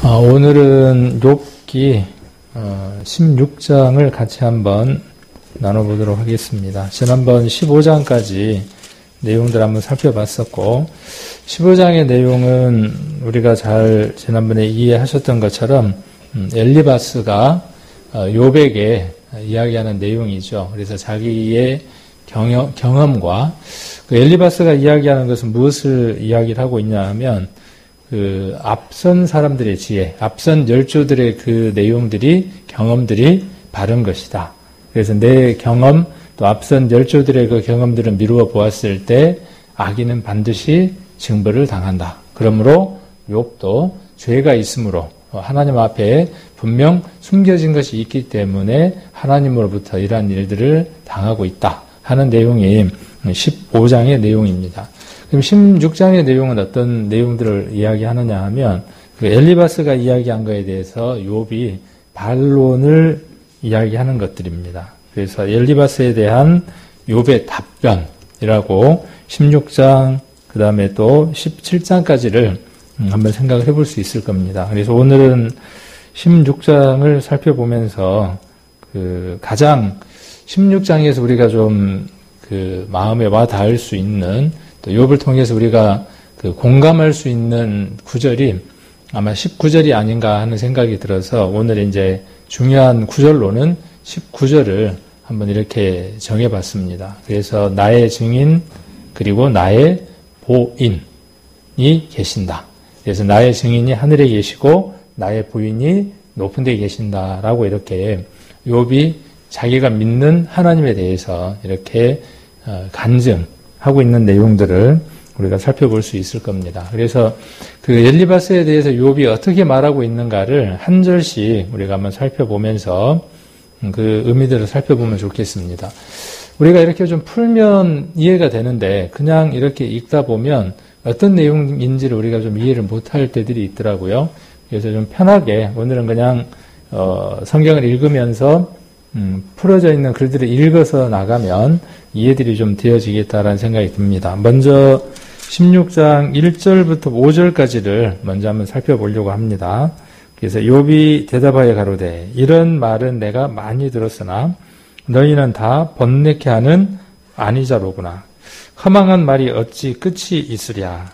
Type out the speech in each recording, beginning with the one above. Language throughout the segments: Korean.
오늘은 욥기 16장을 같이 한번 나눠보도록 하겠습니다. 지난번 15장까지 내용들 한번 살펴봤었고 15장의 내용은 우리가 잘 지난번에 이해하셨던 것처럼 엘리바스가 욥에게 이야기하는 내용이죠. 그래서 자기의 경험과 그 엘리바스가 이야기하는 것은 무엇을 이야기를 하고 있냐 하면 그 앞선 사람들의 지혜, 앞선 열조들의 그 내용들이, 경험들이 바른 것이다. 그래서 내 경험, 또 앞선 열조들의 그 경험들을 미루어 보았을 때 악인은 반드시 징벌을 당한다. 그러므로 욥도 죄가 있으므로 하나님 앞에 분명 숨겨진 것이 있기 때문에 하나님으로부터 이러한 일들을 당하고 있다 하는 내용이 15장의 내용입니다. 그럼 16장의 내용은 어떤 내용들을 이야기하느냐 하면 그 엘리바스가 이야기한 것에 대해서 욥이 반론을 이야기하는 것들입니다. 그래서 엘리바스에 대한 욥의 답변이라고 16장 그 다음에 또 17장까지를 한번 생각을 해볼 수 있을 겁니다. 그래서 오늘은 16장을 살펴보면서 그 가장 16장에서 우리가 좀 그 마음에 와 닿을 수 있는 또 욥을 통해서 우리가 그 공감할 수 있는 구절이 아마 19절이 아닌가 하는 생각이 들어서 오늘 이제 중요한 구절로는 19절을 한번 이렇게 정해봤습니다. 그래서 나의 증인 그리고 나의 보인이 계신다. 그래서 나의 증인이 하늘에 계시고 나의 보인이 높은 데 계신다라고 이렇게 욥이 자기가 믿는 하나님에 대해서 이렇게 간증하고 있는 내용들을 우리가 살펴볼 수 있을 겁니다. 그래서 그 엘리바스에 대해서 욥이 어떻게 말하고 있는가를 한 절씩 우리가 한번 살펴보면서 그 의미들을 살펴보면 좋겠습니다. 우리가 이렇게 좀 풀면 이해가 되는데 그냥 이렇게 읽다 보면 어떤 내용인지를 우리가 좀 이해를 못할 때들이 있더라고요. 그래서 좀 편하게 오늘은 그냥 성경을 읽으면서 풀어져 있는 글들을 읽어서 나가면 이해들이 좀 되어지겠다라는 생각이 듭니다. 먼저 16장 1절부터 5절까지를 먼저 한번 살펴보려고 합니다. 그래서 욥이 대답하여 가로되 이런 말은 내가 많이 들었으나 너희는 다 번뇌케 하는 안위자로구나. 허망한 말이 어찌 끝이 있으랴.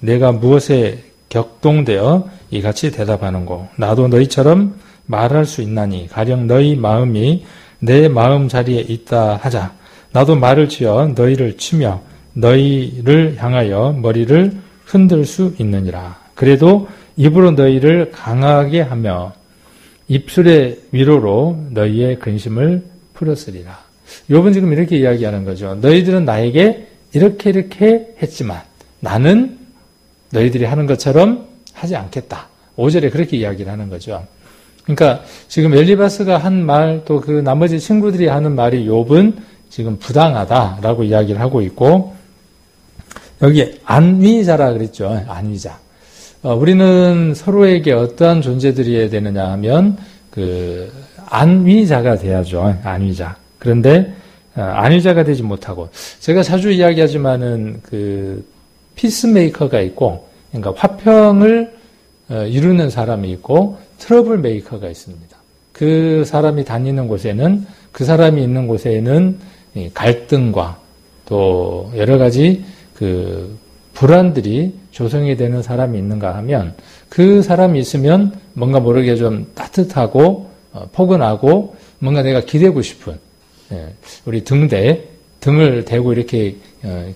내가 무엇에 격동되어 이같이 대답하는고. 나도 너희처럼 말할 수 있나니 가령 너희 마음이 내 마음 자리에 있다 하자. 나도 말을 지어 너희를 치며 너희를 향하여 머리를 흔들 수 있느니라. 그래도 입으로 너희를 강하게 하며 입술의 위로로 너희의 근심을 풀었으리라. 욥은 지금 이렇게 이야기하는 거죠. 너희들은 나에게 이렇게 했지만 나는 너희들이 하는 것처럼 하지 않겠다. 5절에 그렇게 이야기를 하는 거죠. 그러니까 지금 엘리바스가 한 말 또 그 나머지 친구들이 하는 말이 욥은 지금 부당하다라고 이야기를 하고 있고 여기 안위자라 그랬죠. 안위자. 우리는 서로에게 어떠한 존재들이어야 되느냐 하면 그 안위자가 돼야죠. 안위자. 그런데 안위자가 되지 못하고 제가 자주 이야기하지만은 그 피스메이커가 있고 그러니까 화평을 이루는 사람이 있고 트러블 메이커가 있습니다. 그 사람이 다니는 곳에는 그 사람이 있는 곳에는 갈등과 또 여러 가지 그 불안들이 조성이 되는 사람이 있는가 하면 그 사람이 있으면 뭔가 모르게 좀 따뜻하고 포근하고 뭔가 내가 기대고 싶은 우리 등을 대고 이렇게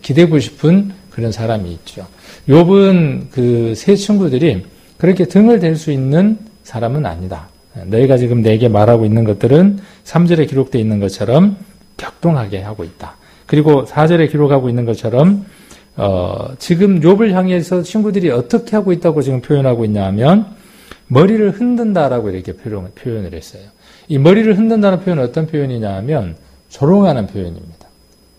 기대고 싶은 그런 사람이 있죠. 욥은 그 세 친구들이 그렇게 등을 댈 수 있는 사람은 아니다. 너희가 지금 내게 말하고 있는 것들은 3절에 기록되어 있는 것처럼 격동하게 하고 있다. 그리고 4절에 기록하고 있는 것처럼 지금 욥을 향해서 친구들이 어떻게 하고 있다고 지금 표현하고 있냐 하면 머리를 흔든다라고 이렇게 표현을 했어요. 이 머리를 흔든다는 표현은 어떤 표현이냐 하면 조롱하는 표현입니다.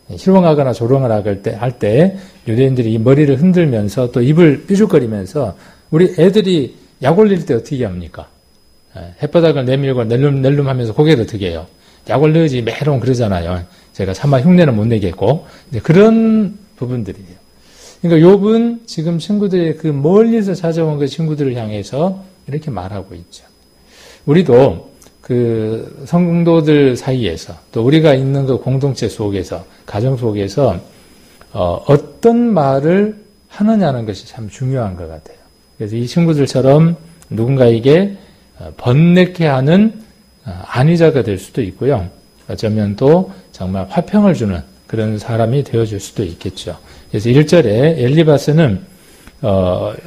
희롱하거나 조롱을 할 때 유대인들이 이 머리를 흔들면서 또 입을 삐죽거리면서 우리 애들이 약 올릴 때 어떻게 합니까? 햇바닥을 내밀고 낼름하면서 고개를 들게 해요. 약 올려야지 메롱 그러잖아요. 제가 차마 흉내는 못 내겠고 그런 부분들이에요. 그러니까 욥은 지금 친구들의 그 멀리서 찾아온 그 친구들을 향해서 이렇게 말하고 있죠. 우리도 그 성도들 사이에서 또 우리가 있는 그 공동체 속에서 가정 속에서 어떤 말을 하느냐는 것이 참 중요한 것 같아요. 그래서 이 친구들처럼 누군가에게 번뇌케 하는 안위자가 될 수도 있고요. 어쩌면 또 정말 화평을 주는 그런 사람이 되어줄 수도 있겠죠. 그래서 1절에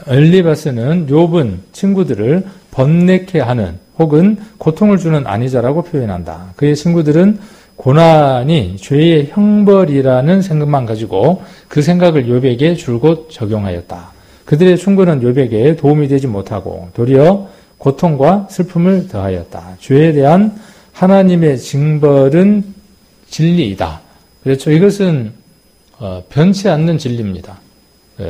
엘리바스는 욥은 친구들을 번뇌케 하는 혹은 고통을 주는 안위자라고 표현한다. 그의 친구들은 고난이 죄의 형벌이라는 생각만 가지고 그 생각을 욥에게 줄곧 적용하였다. 그들의 충고는 욥에게 도움이 되지 못하고 도리어 고통과 슬픔을 더하였다. 죄에 대한 하나님의 징벌은 진리이다. 그렇죠. 이것은 변치 않는 진리입니다.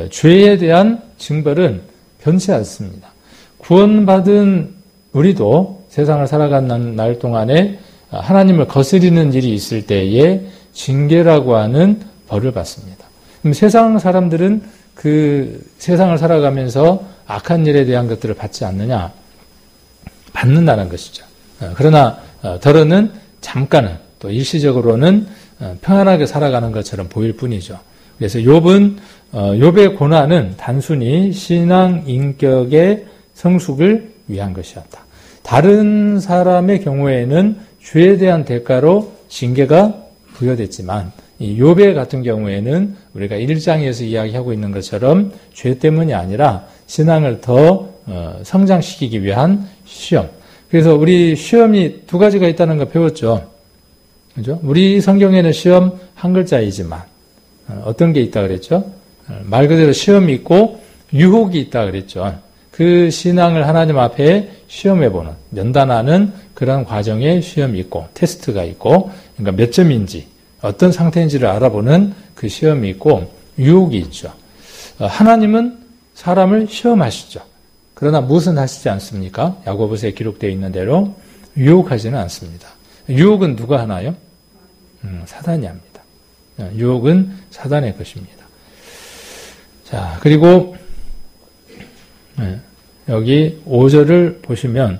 죄에 대한 징벌은 변치 않습니다. 구원받은 우리도 세상을 살아가는 날 동안에 하나님을 거스리는 일이 있을 때에 징계라고 하는 벌을 받습니다. 그럼 세상 사람들은 그 세상을 살아가면서 악한 일에 대한 것들을 받지 않느냐? 받는다는 것이죠. 그러나 더러는 잠깐은 또 일시적으로는 평안하게 살아가는 것처럼 보일 뿐이죠. 그래서 욥의 고난은 단순히 신앙 인격의 성숙을 위한 것이었다. 다른 사람의 경우에는 죄에 대한 대가로 징계가 부여됐지만 이 욥의 같은 경우에는 우리가 1장에서 이야기하고 있는 것처럼 죄 때문이 아니라 신앙을 더 성장시키기 위한 시험. 그래서 우리 시험이 두 가지가 있다는 거 배웠죠. 그죠? 우리 성경에는 시험 한 글자이지만 어떤 게 있다 그랬죠? 말 그대로 시험이 있고 유혹이 있다 그랬죠. 그 신앙을 하나님 앞에 시험해보는, 면단하는 그런 과정에 시험이 있고 테스트가 있고, 그러니까 몇 점인지 어떤 상태인지를 알아보는 그 시험이 있고 유혹이 있죠. 하나님은 사람을 시험하시죠. 그러나 무엇은 하시지 않습니까? 야고보서에 기록되어 있는 대로 유혹하지는 않습니다. 유혹은 누가 하나요? 사단이 합니다. 유혹은 사단의 것입니다. 자, 그리고 여기 5절을 보시면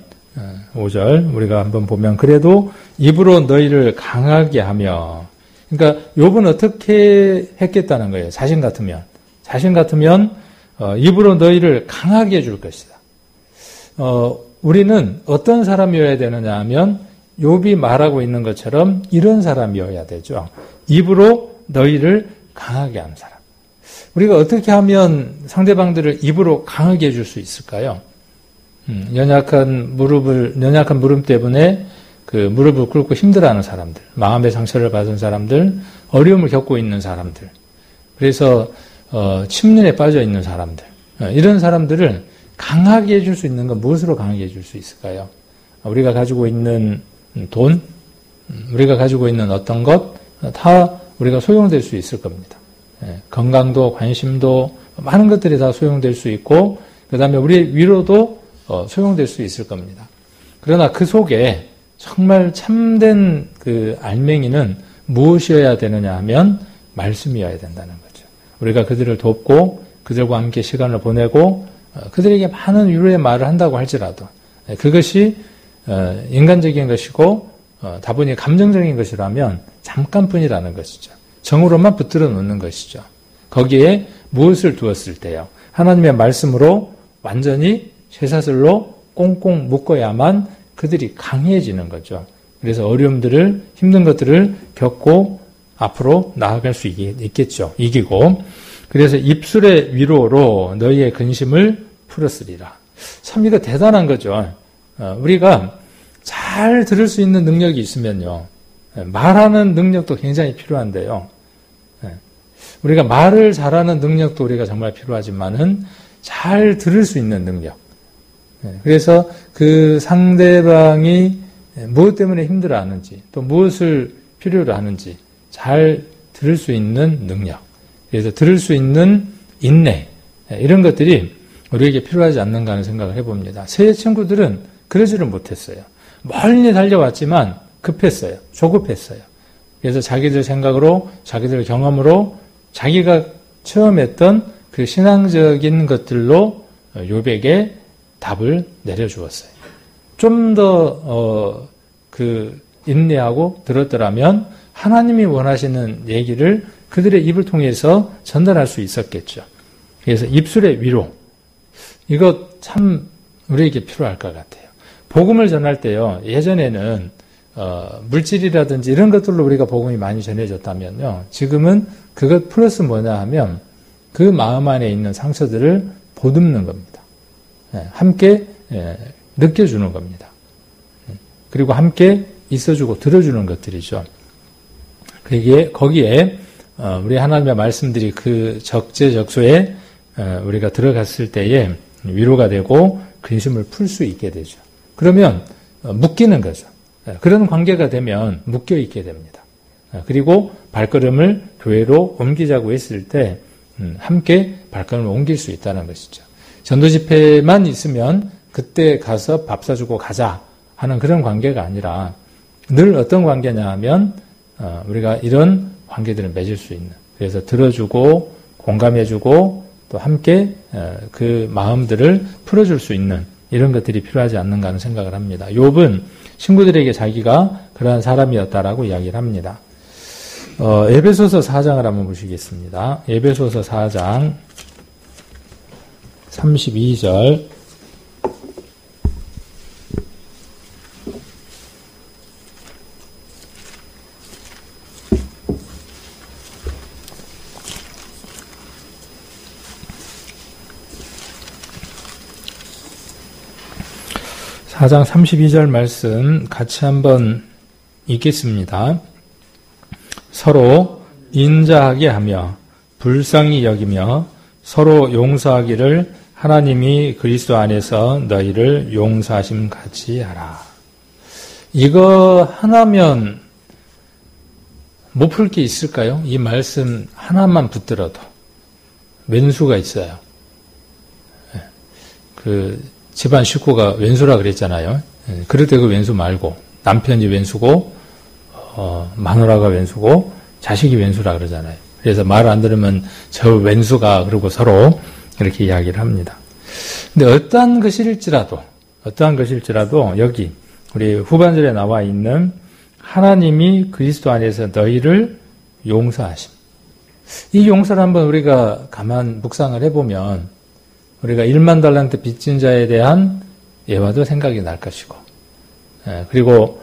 5절 우리가 한번 보면 그래도 입으로 너희를 강하게 하며, 그러니까 욥은 어떻게 했겠다는 거예요. 자신 같으면 입으로 너희를 강하게 해줄 것이다. 우리는 어떤 사람이어야 되느냐 하면 욥이 말하고 있는 것처럼 이런 사람이어야 되죠. 입으로 너희를 강하게 하는 사람. 우리가 어떻게 하면 상대방들을 입으로 강하게 해줄 수 있을까요? 연약한 무릎 때문에 그 무릎을 꿇고 힘들어하는 사람들, 마음의 상처를 받은 사람들, 어려움을 겪고 있는 사람들, 그래서 침륜에 빠져 있는 사람들, 이런 사람들을 강하게 해줄 수 있는 건 무엇으로 강하게 해줄 수 있을까요? 우리가 가지고 있는 돈, 우리가 가지고 있는 어떤 것, 다 우리가 소용될 수 있을 겁니다. 건강도, 관심도, 많은 것들이 다 소용될 수 있고, 그 다음에 우리의 위로도 소용될 수 있을 겁니다. 그러나 그 속에 정말 참된 그 알맹이는 무엇이어야 되느냐 하면 말씀이어야 된다는 거죠. 우리가 그들을 돕고 그들과 함께 시간을 보내고 그들에게 많은 위로의 말을 한다고 할지라도 그것이 인간적인 것이고 다분히 감정적인 것이라면 잠깐뿐이라는 것이죠. 정으로만 붙들어 놓는 것이죠. 거기에 무엇을 두었을 때요? 하나님의 말씀으로 완전히 쇠사슬로 꽁꽁 묶어야만 그들이 강해지는 거죠. 그래서 어려움들을, 힘든 것들을 겪고 앞으로 나아갈 수 있겠죠. 이기고. 그래서 입술의 위로로 너희의 근심을 풀었으리라. 참 이거 대단한 거죠. 우리가 잘 들을 수 있는 능력이 있으면요. 말하는 능력도 굉장히 필요한데요. 우리가 말을 잘하는 능력도 우리가 정말 필요하지만은 잘 들을 수 있는 능력. 그래서 그 상대방이 무엇 때문에 힘들어하는지 또 무엇을 필요로 하는지 잘 들을 수 있는 능력. 그래서 들을 수 있는 인내. 이런 것들이 우리에게 필요하지 않는가 하는 생각을 해봅니다. 새 친구들은 그러지를 못했어요. 멀리 달려왔지만 급했어요. 조급했어요. 그래서 자기들 생각으로, 자기들 경험으로 자기가 체험했던 그 신앙적인 것들로 욥에게 답을 내려주었어요. 좀 더 인내하고 들었더라면 하나님이 원하시는 얘기를 그들의 입을 통해서 전달할 수 있었겠죠. 그래서 입술의 위로, 이거 참 우리에게 필요할 것 같아요. 복음을 전할 때요, 예전에는 물질이라든지 이런 것들로 우리가 복음이 많이 전해졌다면요, 지금은 그것 플러스 뭐냐 하면 그 마음 안에 있는 상처들을 보듬는 겁니다. 함께 느껴주는 겁니다. 그리고 함께 있어주고 들어주는 것들이죠. 거기에 우리 하나님의 말씀들이 그 적재적소에 우리가 들어갔을 때에 위로가 되고 근심을 풀 수 있게 되죠. 그러면 묶이는 거죠. 그런 관계가 되면 묶여 있게 됩니다. 그리고 발걸음을 교회로 옮기자고 했을 때 함께 발걸음을 옮길 수 있다는 것이죠. 전도 집회만 있으면 그때 가서 밥 사주고 가자 하는 그런 관계가 아니라 늘 어떤 관계냐 하면 우리가 이런 관계들을 맺을 수 있는, 그래서 들어주고 공감해주고 또 함께 그 마음들을 풀어줄 수 있는 이런 것들이 필요하지 않는가 하는 생각을 합니다. 욥은 친구들에게 자기가 그러한 사람이었다라고 이야기를 합니다. 에베소서 4장을 한번 보시겠습니다. 에베소서 4장 32절. 사 장 32절 말씀 같이 한번 읽겠습니다. 서로 인자하게 하며 불쌍히 여기며 서로 용서하기를 하나님이 그리스도 안에서 너희를 용서하심 같이 하라. 이거 하나면 못 풀 게 있을까요? 이 말씀 하나만 붙들어도 왼수가 있어요. 집안 식구가 왼수라 그랬잖아요. 그럴 때 그 왼수 말고 남편이 왼수고 마누라가 왼수고 자식이 왼수라 그러잖아요. 그래서 말 안 들으면 저 왼수가 그러고 서로 이렇게 이야기를 합니다. 근데 어떠한 것일지라도 여기 우리 후반절에 나와 있는 하나님이 그리스도 안에서 너희를 용서하심. 이 용서를 한번 우리가 가만 묵상을 해보면 우리가 1만 달란트 빚진 자에 대한 예화도 생각이 날 것이고, 그리고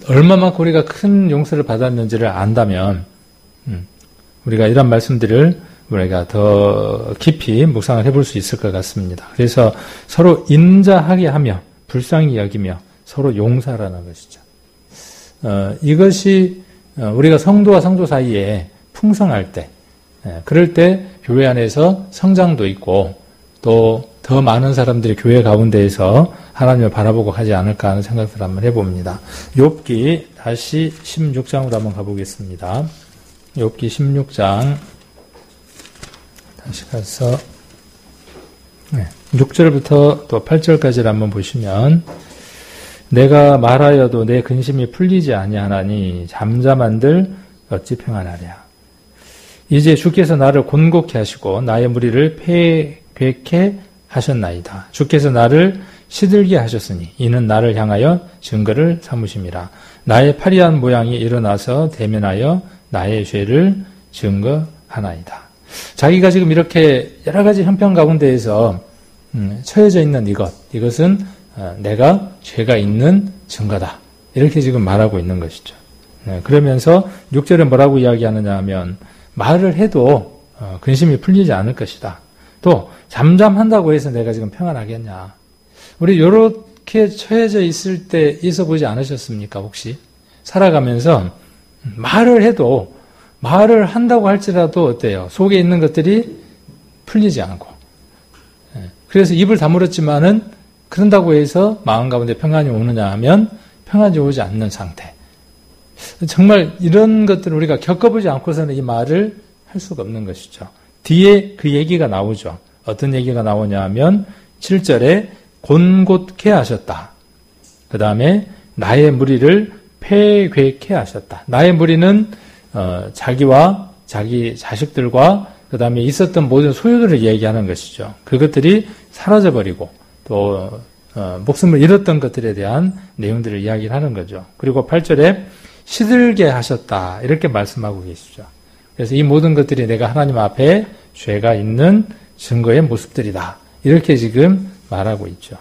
얼마만큼 우리가 큰 용서를 받았는지를 안다면 우리가 이런 말씀들을 우리가 더 깊이 묵상을 해볼 수 있을 것 같습니다. 그래서 서로 인자하게 하며 불쌍히 여기며 서로 용서하라는 것이죠. 이것이 우리가 성도와 성도 사이에 풍성할 때, 그럴 때 교회 안에서 성장도 있고 또 더 많은 사람들이 교회 가운데에서 하나님을 바라보고 하지 않을까 하는 생각들을 한번 해봅니다. 욥기 다시 16장으로 한번 가보겠습니다. 욥기 16장 다시 가서 6절부터 또 8절까지를 한번 보시면, 내가 말하여도 내 근심이 풀리지 아니하나니 잠잠한들 어찌 평안하랴. 이제 주께서 나를 곤곡케 하시고 나의 무리를 패괴케 하셨나이다. 주께서 나를 시들게 하셨으니 이는 나를 향하여 증거를 삼으심이라. 나의 파리한 모양이 일어나서 대면하여 나의 죄를 증거하나이다. 자기가 지금 이렇게 여러 가지 형편 가운데에서 처해져 있는 이것은 내가 죄가 있는 증거다. 이렇게 지금 말하고 있는 것이죠. 그러면서 6절에 뭐라고 이야기하느냐 하면, 말을 해도 근심이 풀리지 않을 것이다. 또 잠잠한다고 해서 내가 지금 평안하겠냐. 우리 이렇게 처해져 있을 때 있어보지 않으셨습니까? 혹시 살아가면서 말을 해도, 말을 한다고 할지라도 어때요? 속에 있는 것들이 풀리지 않고, 그래서 입을 다물었지만은 그런다고 해서 마음 가운데 평안이 오느냐 하면 평안이 오지 않는 상태. 정말 이런 것들을 우리가 겪어보지 않고서는 이 말을 할 수가 없는 것이죠. 뒤에 그 얘기가 나오죠. 어떤 얘기가 나오냐 하면 7절에 곤곳케 하셨다. 그 다음에 나의 무리를 패괴케 하셨다. 나의 무리는 자기와 자기 자식들과 그 다음에 있었던 모든 소유들을 얘기하는 것이죠. 그것들이 사라져버리고 또 목숨을 잃었던 것들에 대한 내용들을 이야기를 하는 거죠. 그리고 8절에 시들게 하셨다 이렇게 말씀하고 계시죠. 그래서 이 모든 것들이 내가 하나님 앞에 죄가 있는 증거의 모습들이다 이렇게 지금 말하고 있죠.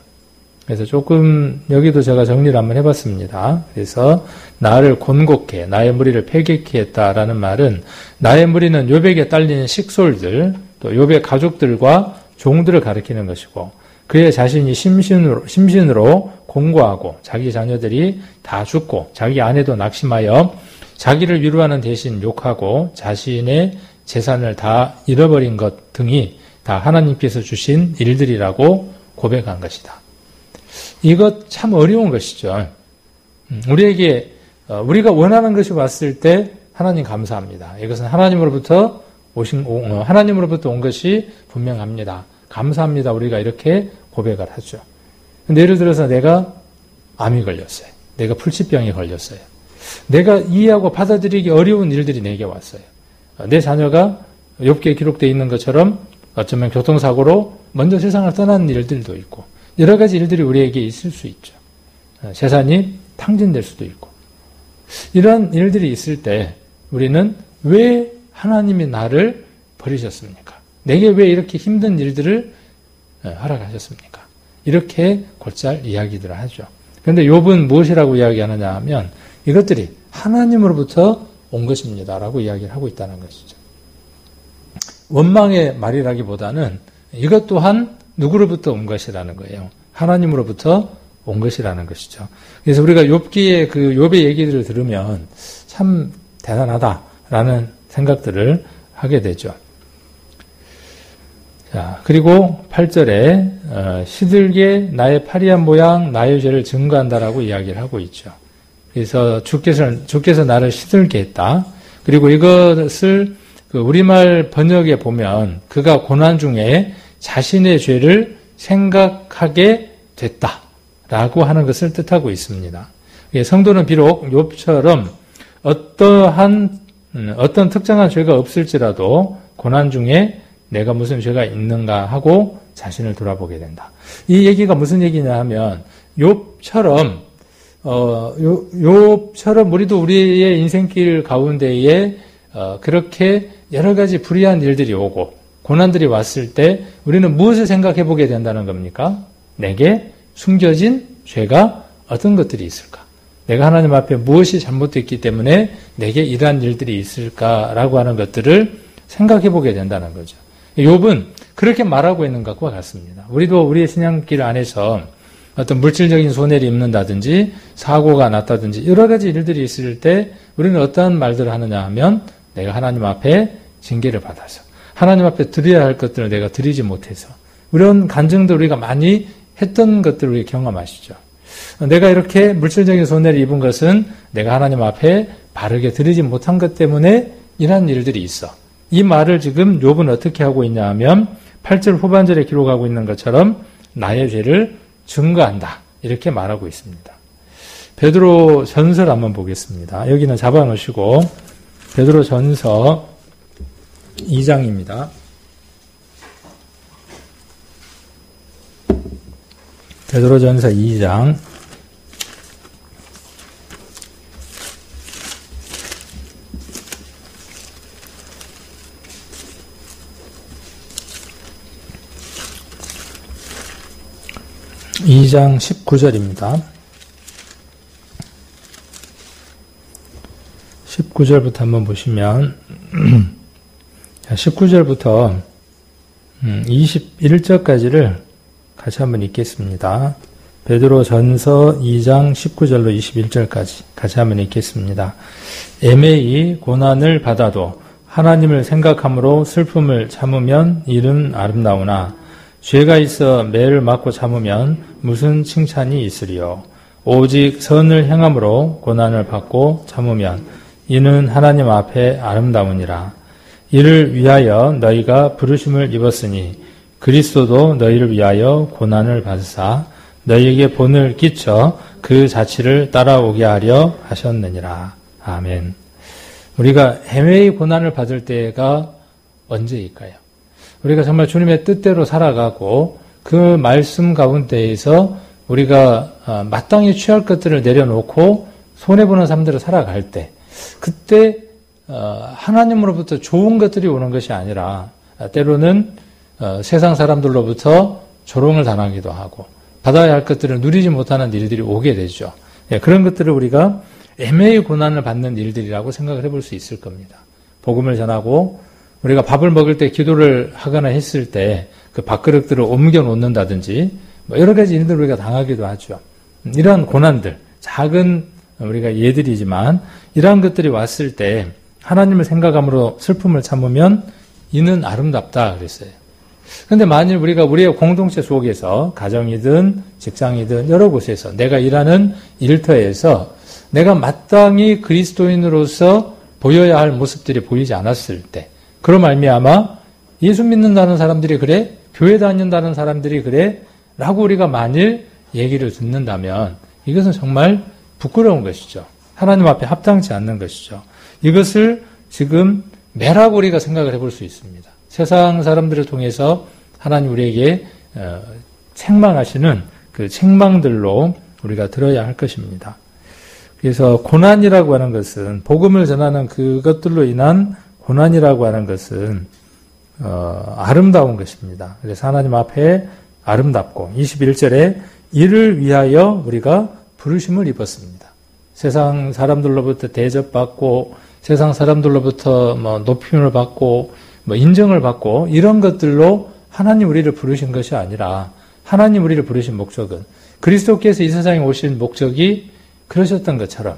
그래서 조금 여기도 제가 정리를 한번 해봤습니다. 그래서 나를 곤곡해 나의 무리를 패격케 했다라는 말은 나의 무리는 욥에게 딸린 식솔들 또 욥의 가족들과 종들을 가리키는 것이고 그의 자신이 심신으로 공고하고 자기 자녀들이 다 죽고 자기 아내도 낙심하여 자기를 위로하는 대신 욕하고 자신의 재산을 다 잃어버린 것 등이 다 하나님께서 주신 일들이라고 고백한 것이다. 이것 참 어려운 것이죠. 우리에게 우리가 원하는 것이 왔을 때 하나님 감사합니다. 이것은 하나님으로부터 온 것이 분명합니다. 감사합니다. 우리가 이렇게 고백을 하죠. 근데 예를 들어서 내가 암이 걸렸어요. 내가 불치병이 걸렸어요. 내가 이해하고 받아들이기 어려운 일들이 내게 왔어요. 내 자녀가 욥기에 기록되어 있는 것처럼 어쩌면 교통사고로 먼저 세상을 떠나는 일들도 있고 여러 가지 일들이 우리에게 있을 수 있죠. 재산이 탕진될 수도 있고 이런 일들이 있을 때 우리는 왜 하나님이 나를 버리셨습니까? 내게 왜 이렇게 힘든 일들을 허락하셨습니까? 이렇게 곧잘 이야기들을 하죠. 그런데 욥은 무엇이라고 이야기하느냐 하면 이것들이 하나님으로부터 온 것입니다라고 이야기를 하고 있다는 것이죠. 원망의 말이라기보다는 이것 또한 누구로부터 온 것이라는 거예요. 하나님으로부터 온 것이라는 것이죠. 그래서 우리가 욥기의 그 욥의 얘기들을 들으면 참 대단하다라는 생각들을 하게 되죠. 자, 그리고 8절에 시들게 나의 파리한 모양 나의 죄를 증거한다라고 이야기를 하고 있죠. 그래서 주께서 나를 시들게 했다. 그리고 이것을 그 우리말 번역에 보면 그가 고난 중에 자신의 죄를 생각하게 됐다라고 하는 것을 뜻하고 있습니다. 성도는 비록 욥처럼 어떤 특정한 죄가 없을지라도 고난 중에 내가 무슨 죄가 있는가 하고 자신을 돌아보게 된다. 이 얘기가 무슨 얘기냐 하면 욥처럼 우리도 우리의 인생길 가운데에 그렇게 여러 가지 불의한 일들이 오고 고난들이 왔을 때 우리는 무엇을 생각해 보게 된다는 겁니까? 내게 숨겨진 죄가 어떤 것들이 있을까? 내가 하나님 앞에 무엇이 잘못됐기 때문에 내게 이러한 일들이 있을까라고 하는 것들을 생각해 보게 된다는 거죠. 욥은 그렇게 말하고 있는 것과 같습니다. 우리도 우리의 신앙길 안에서 어떤 물질적인 손해를 입는다든지 사고가 났다든지 여러 가지 일들이 있을 때 우리는 어떠한 말들을 하느냐 하면 내가 하나님 앞에 징계를 받아서 하나님 앞에 드려야 할 것들을 내가 드리지 못해서 이런 간증도 우리가 많이 했던 것들을 우리 경험하시죠. 내가 이렇게 물질적인 손해를 입은 것은 내가 하나님 앞에 바르게 드리지 못한 것 때문에 이러한 일들이 있어. 이 말을 지금 욥은 어떻게 하고 있냐 하면 8절 후반절에 기록하고 있는 것처럼 나의 죄를 증거한다. 이렇게 말하고 있습니다. 베드로 전서를 한번 보겠습니다. 여기는 잡아놓으시고 베드로 전서 2장입니다. 베드로 전서 2장 2장 19절입니다. 19절부터 한번 보시면 19절부터 21절까지를 같이 한번 읽겠습니다. 베드로 전서 2장 19절로 21절까지 같이 한번 읽겠습니다. 애매히 고난을 받아도 하나님을 생각함으로 슬픔을 참으면 이는 아름다우나 죄가 있어 매를 맞고 참으면 무슨 칭찬이 있으리요. 오직 선을 행함으로 고난을 받고 참으면 이는 하나님 앞에 아름다우니라. 이를 위하여 너희가 부르심을 입었으니 그리스도도 너희를 위하여 고난을 받으사 너희에게 본을 끼쳐 그 자취를 따라오게 하려 하셨느니라. 아멘. 우리가 애매히 고난을 받을 때가 언제일까요? 우리가 정말 주님의 뜻대로 살아가고 그 말씀 가운데에서 우리가 마땅히 취할 것들을 내려놓고 손해보는 삶들을 살아갈 때 그때 하나님으로부터 좋은 것들이 오는 것이 아니라 때로는 세상 사람들로부터 조롱을 당하기도 하고 받아야 할 것들을 누리지 못하는 일들이 오게 되죠. 그런 것들을 우리가 애매히 고난을 받는 일들이라고 생각을 해볼 수 있을 겁니다. 복음을 전하고 우리가 밥을 먹을 때 기도를 하거나 했을 때 그 밥그릇들을 옮겨 놓는다든지 여러 가지 일들을 우리가 당하기도 하죠. 이러한 고난들, 작은 우리가 예들이지만 이러한 것들이 왔을 때 하나님을 생각함으로 슬픔을 참으면 이는 아름답다 그랬어요. 그런데 만일 우리가 우리의 공동체 속에서 가정이든 직장이든 여러 곳에서 내가 일하는 일터에서 내가 마땅히 그리스도인으로서 보여야 할 모습들이 보이지 않았을 때 그로 말미암아 예수 믿는다는 사람들이 그래? 교회 다닌다는 사람들이 그래? 라고 우리가 만일 얘기를 듣는다면 이것은 정말 부끄러운 것이죠. 하나님 앞에 합당치 않는 것이죠. 이것을 지금 매라고 우리가 생각을 해볼 수 있습니다. 세상 사람들을 통해서 하나님 우리에게 책망하시는 그 책망들로 우리가 들어야 할 것입니다. 그래서 고난이라고 하는 것은 복음을 전하는 그것들로 인한 고난이라고 하는 것은 아름다운 것입니다. 그래서 하나님 앞에 아름답고 21절에 이를 위하여 우리가 부르심을 입었습니다. 세상 사람들로부터 대접받고 세상 사람들로부터 높임을 받고 인정을 받고 이런 것들로 하나님 우리를 부르신 것이 아니라 하나님 우리를 부르신 목적은 그리스도께서 이 세상에 오신 목적이 그러셨던 것처럼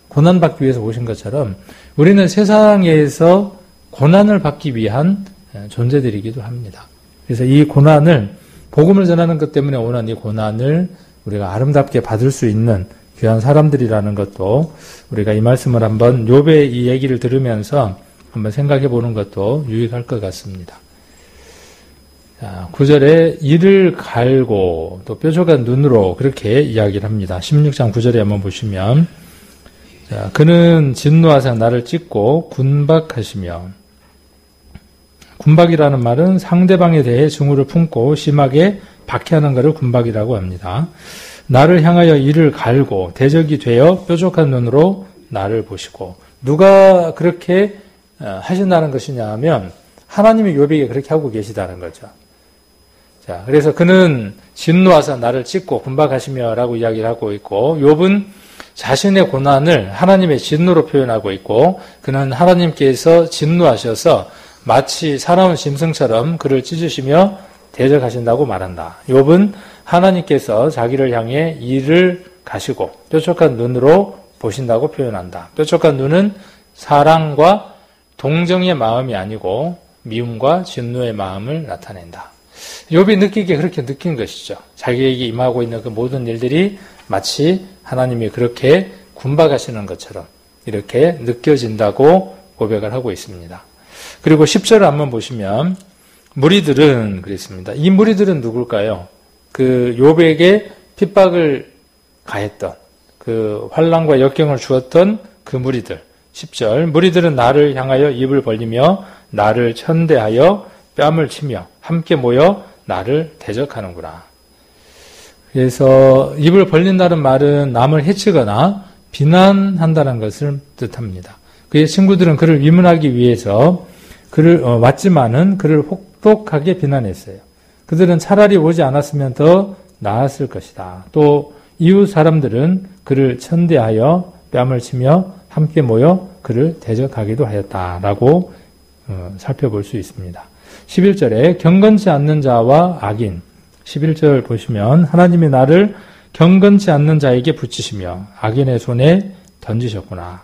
고난받기 위해서 오신 것처럼 우리는 세상에서 고난을 받기 위한 존재들이기도 합니다. 그래서 이 고난을 복음을 전하는 것 때문에 오는 이 고난을 우리가 아름답게 받을 수 있는 귀한 사람들이라는 것도 우리가 이 말씀을 한번 욥의 이 얘기를 들으면서 한번 생각해 보는 것도 유익할 것 같습니다. 자, 9절에 이를 갈고 또 뾰족한 눈으로 그렇게 이야기를 합니다. 16장 9절에 한번 보시면 자, 그는 진노하사 나를 찢고 군박하시며 군박이라는 말은 상대방에 대해 증오를 품고 심하게 박해하는 것을 군박이라고 합니다. 나를 향하여 이를 갈고 대적이 되어 뾰족한 눈으로 나를 보시고 누가 그렇게 하신다는 것이냐 하면 하나님이 욥에게 그렇게 하고 계시다는 거죠. 자, 그래서 그는 진노하사 나를 찢고 군박하시며라고 이야기를 하고 있고 욥은 자신의 고난을 하나님의 진노로 표현하고 있고 그는 하나님께서 진노하셔서 마치 사나운 짐승처럼 그를 찢으시며 대적하신다고 말한다. 욥은 하나님께서 자기를 향해 이를 가시고 뾰족한 눈으로 보신다고 표현한다. 뾰족한 눈은 사랑과 동정의 마음이 아니고 미움과 진노의 마음을 나타낸다. 욥이 느끼기에 그렇게 느낀 것이죠. 자기에게 임하고 있는 그 모든 일들이 마치 하나님이 그렇게 군박하시는 것처럼 이렇게 느껴진다고 고백을 하고 있습니다. 그리고 10절을 한번 보시면 무리들은 그랬습니다. 이 무리들은 누굴까요? 그 욥에게 핍박을 가했던 그 환난과 역경을 주었던 그 무리들. 10절 무리들은 나를 향하여 입을 벌리며 나를 천대하여 뺨을 치며 함께 모여 나를 대적하는구나. 그래서 입을 벌린다는 말은 남을 해치거나 비난한다는 것을 뜻합니다. 그의 친구들은 그를 위문하기 위해서 그를 왔지만은 그를 혹독하게 비난했어요. 그들은 차라리 오지 않았으면 더 나았을 것이다. 또 이웃 사람들은 그를 천대하여 뺨을 치며 함께 모여 그를 대적하기도 하였다라고 살펴볼 수 있습니다. 11절에 경건치 않는 자와 악인 11절 보시면 하나님이 나를 경건치 않는 자에게 붙이시며 악인의 손에 던지셨구나.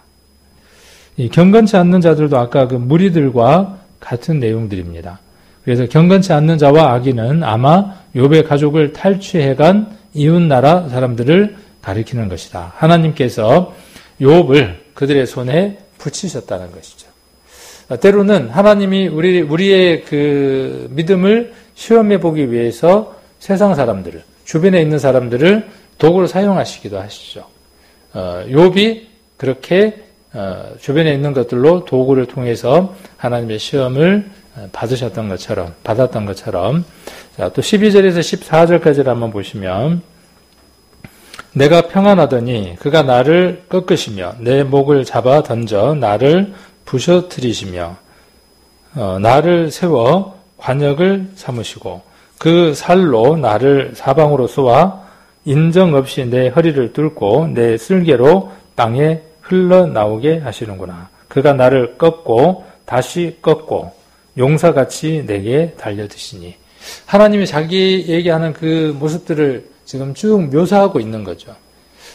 이 경건치 않는 자들도 아까 그 무리들과 같은 내용들입니다. 그래서 경건치 않는 자와 악인은 아마 욥의 가족을 탈취해간 이웃나라 사람들을 가리키는 것이다. 하나님께서 욥을 그들의 손에 붙이셨다는 것이죠. 때로는 하나님이 우리의 그 믿음을 시험해 보기 위해서 세상 사람들을, 주변에 있는 사람들을 도구로 사용하시기도 하시죠. 욥이 그렇게 주변에 있는 것들로 도구를 통해서 하나님의 시험을 받았던 것처럼. 자, 또 12절에서 14절까지를 한번 보시면, 내가 평안하더니 그가 나를 꺾으시며 내 목을 잡아 던져 나를 부셔뜨리시며 나를 세워 관역을 삼으시고 그 살로 나를 사방으로 쏘아 인정 없이 내 허리를 뚫고 내 쓸개로 땅에 흘러나오게 하시는구나. 그가 나를 꺾고 다시 꺾고 용사같이 내게 달려드시니. 하나님이 자기에게 하는 그 모습들을 지금 쭉 묘사하고 있는 거죠.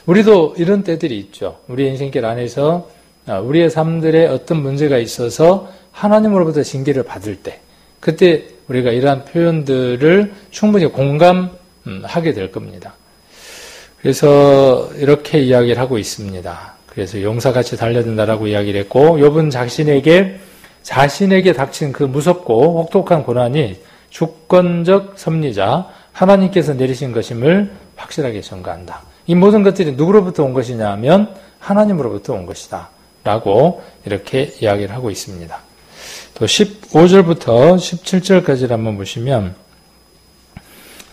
우리도 이런 때들이 있죠. 우리 인생길 안에서 우리의 삶들에 어떤 문제가 있어서 하나님으로부터 징계를 받을 때, 그때 우리가 이러한 표현들을 충분히 공감하게 될 겁니다. 그래서 이렇게 이야기를 하고 있습니다. 그래서 용사같이 달려든다라고 이야기를 했고, 욥은 자신에게 닥친 그 무섭고 혹독한 고난이 주권적 섭리자 하나님께서 내리신 것임을 확실하게 전가한다. 이 모든 것들이 누구로부터 온 것이냐 하면 하나님으로부터 온 것이다 라고 이렇게 이야기를 하고 있습니다. 또 15절부터 17절까지를 한번 보시면,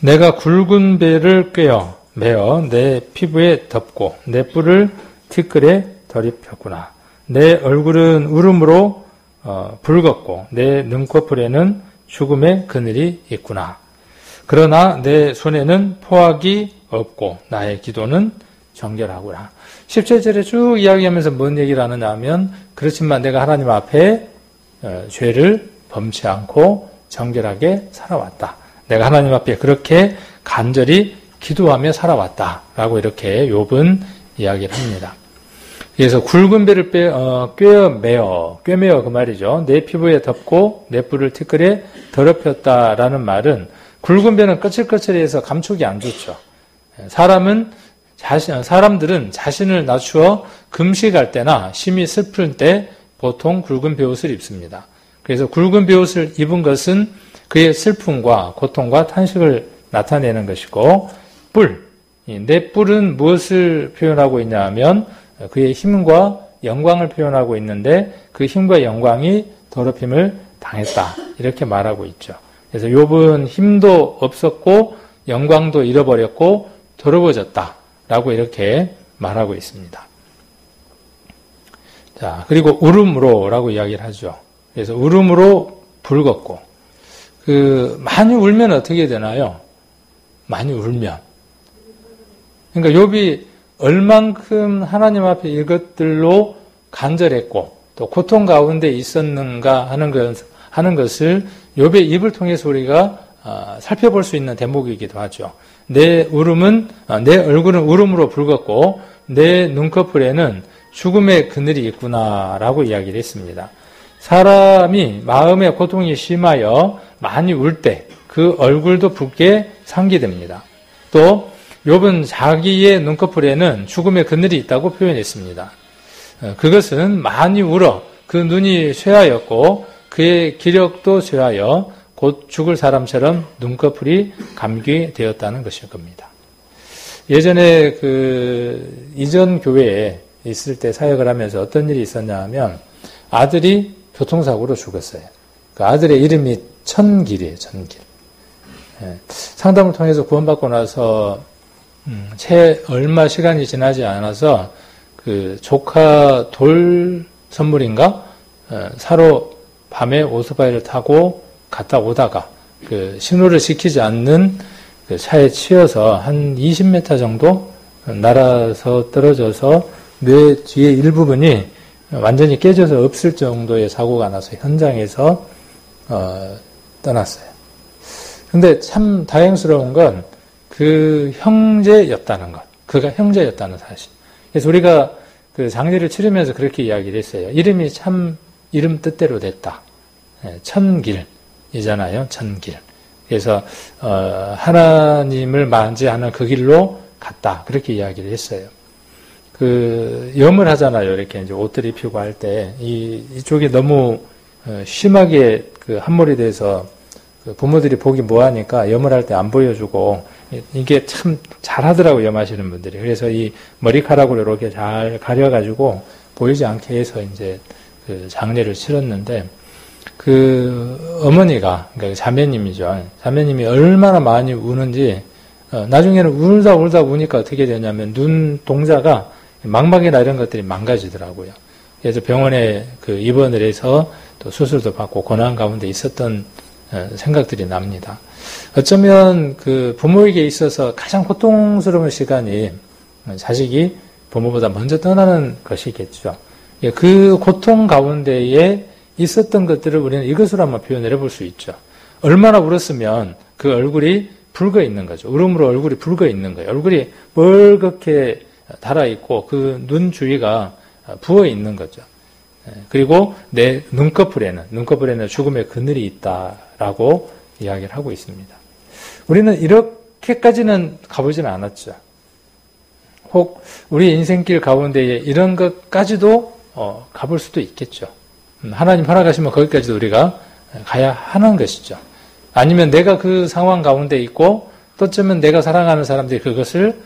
내가 굵은 배를 꿰어 매어 내 피부에 덮고 내 뿔을 티끌에 덜입혔구나. 내 얼굴은 울음으로 붉었고 내 눈꺼풀에는 죽음의 그늘이 있구나. 그러나 내 손에는 포악이 없고 나의 기도는 정결하구나. 17절에 쭉 이야기하면서 뭔 얘기를 하느냐 하면, 그렇지만 내가 하나님 앞에 죄를 범치 않고 정결하게 살아왔다. 내가 하나님 앞에 그렇게 간절히 기도하며 살아왔다라고 이렇게 욥은 이야기를 합니다. 그래서 굵은 배를 꿰매어 그 말이죠. 내 피부에 덮고 내 뿔을 티끌에 더럽혔다라는 말은, 굵은 배는 거칠거칠해서 감촉이 안 좋죠. 사람들은 자신을 낮추어 금식할 때나 심히 슬플 때 보통 굵은 베옷을 입습니다. 그래서 굵은 베옷을 입은 것은 그의 슬픔과 고통과 탄식을 나타내는 것이고, 내 뿔은 무엇을 표현하고 있냐 하면 그의 힘과 영광을 표현하고 있는데, 그 힘과 영광이 더럽힘을 당했다 이렇게 말하고 있죠. 그래서 욥은 힘도 없었고 영광도 잃어버렸고 더러워졌다라고 이렇게 말하고 있습니다. 자, 그리고 울음으로라고 이야기를 하죠. 그래서 울음으로 붉었고, 많이 울면 어떻게 되나요? 많이 울면. 그러니까 욥이 얼만큼 하나님 앞에 이것들로 간절했고 또 고통 가운데 있었는가 하는 것을 욥의 입을 통해서 우리가 살펴볼 수 있는 대목이기도 하죠. 내 얼굴은 울음으로 붉었고 내 눈꺼풀에는 죽음의 그늘이 있구나라고 이야기를 했습니다. 사람이 마음의 고통이 심하여 많이 울 때 그 얼굴도 붉게 상기됩니다. 또 욥은 자기의 눈꺼풀에는 죽음의 그늘이 있다고 표현했습니다. 그것은 많이 울어 그 눈이 쇠하였고 그의 기력도 쇠하여 곧 죽을 사람처럼 눈꺼풀이 감기되었다는 것일 겁니다. 예전에 이전 교회에 있을 때 사역을 하면서 어떤 일이 있었냐 하면, 아들이 교통사고로 죽었어요. 그 아들의 이름이 천길이에요, 천길. 상담을 통해서 구원받고 나서 채 얼마 시간이 지나지 않아서 그 조카 돌 선물인가 사러 밤에 오토바이를 타고 갔다 오다가 그 신호를 지키지 않는 그 차에 치여서 한 20m 정도 날아서 떨어져서 뇌 뒤에 일부분이 완전히 깨져서 없을 정도의 사고가 나서 현장에서 떠났어요. 근데 참 다행스러운 건 그 형제였다는 것. 그가 형제였다는 사실. 그래서 우리가 그 장례를 치르면서 그렇게 이야기를 했어요. 이름이 참 이름 뜻대로 됐다. 천길이잖아요. 천길. 그래서 하나님을 맞이하는 그 길로 갔다. 그렇게 이야기를 했어요. 염을 하잖아요. 이렇게 이제 옷들 입히고 할 때 이쪽이 너무 심하게 함몰이 돼서 부모들이 보기 뭐하니까 염을 할 때 안 보여주고, 이게 참 잘하더라고요, 염하시는 분들이. 그래서 이 머리카락으로 이렇게 잘 가려가지고 보이지 않게 해서 이제 그 장례를 치렀는데 그 어머니가 그러니까 자매님이죠. 자매님이 얼마나 많이 우는지 나중에는 울다 우니까 어떻게 되냐면 눈 동자가 망막이나 이런 것들이 망가지더라고요. 그래서 병원에 그 입원을 해서 또 수술도 받고 고난 가운데 있었던 생각들이 납니다. 어쩌면 그 부모에게 있어서 가장 고통스러운 시간이 자식이 부모보다 먼저 떠나는 것이겠죠. 그 고통 가운데에 있었던 것들을 우리는 이것으로 한번 표현을 해볼 수 있죠. 얼마나 울었으면 그 얼굴이 붉어 있는 거죠. 울음으로 얼굴이 붉어 있는 거예요. 얼굴이 멀겋게 달아있고 그 눈 주위가 부어 있는 거죠. 그리고 내 눈꺼풀에는 죽음의 그늘이 있다라고 이야기를 하고 있습니다. 우리는 이렇게까지는 가보지는 않았죠. 혹 우리 인생길 가운데에 이런 것까지도 가볼 수도 있겠죠. 하나님 허락하시면 거기까지도 우리가 가야 하는 것이죠. 아니면 내가 그 상황 가운데 있고 또 어쩌면 내가 사랑하는 사람들이 그것을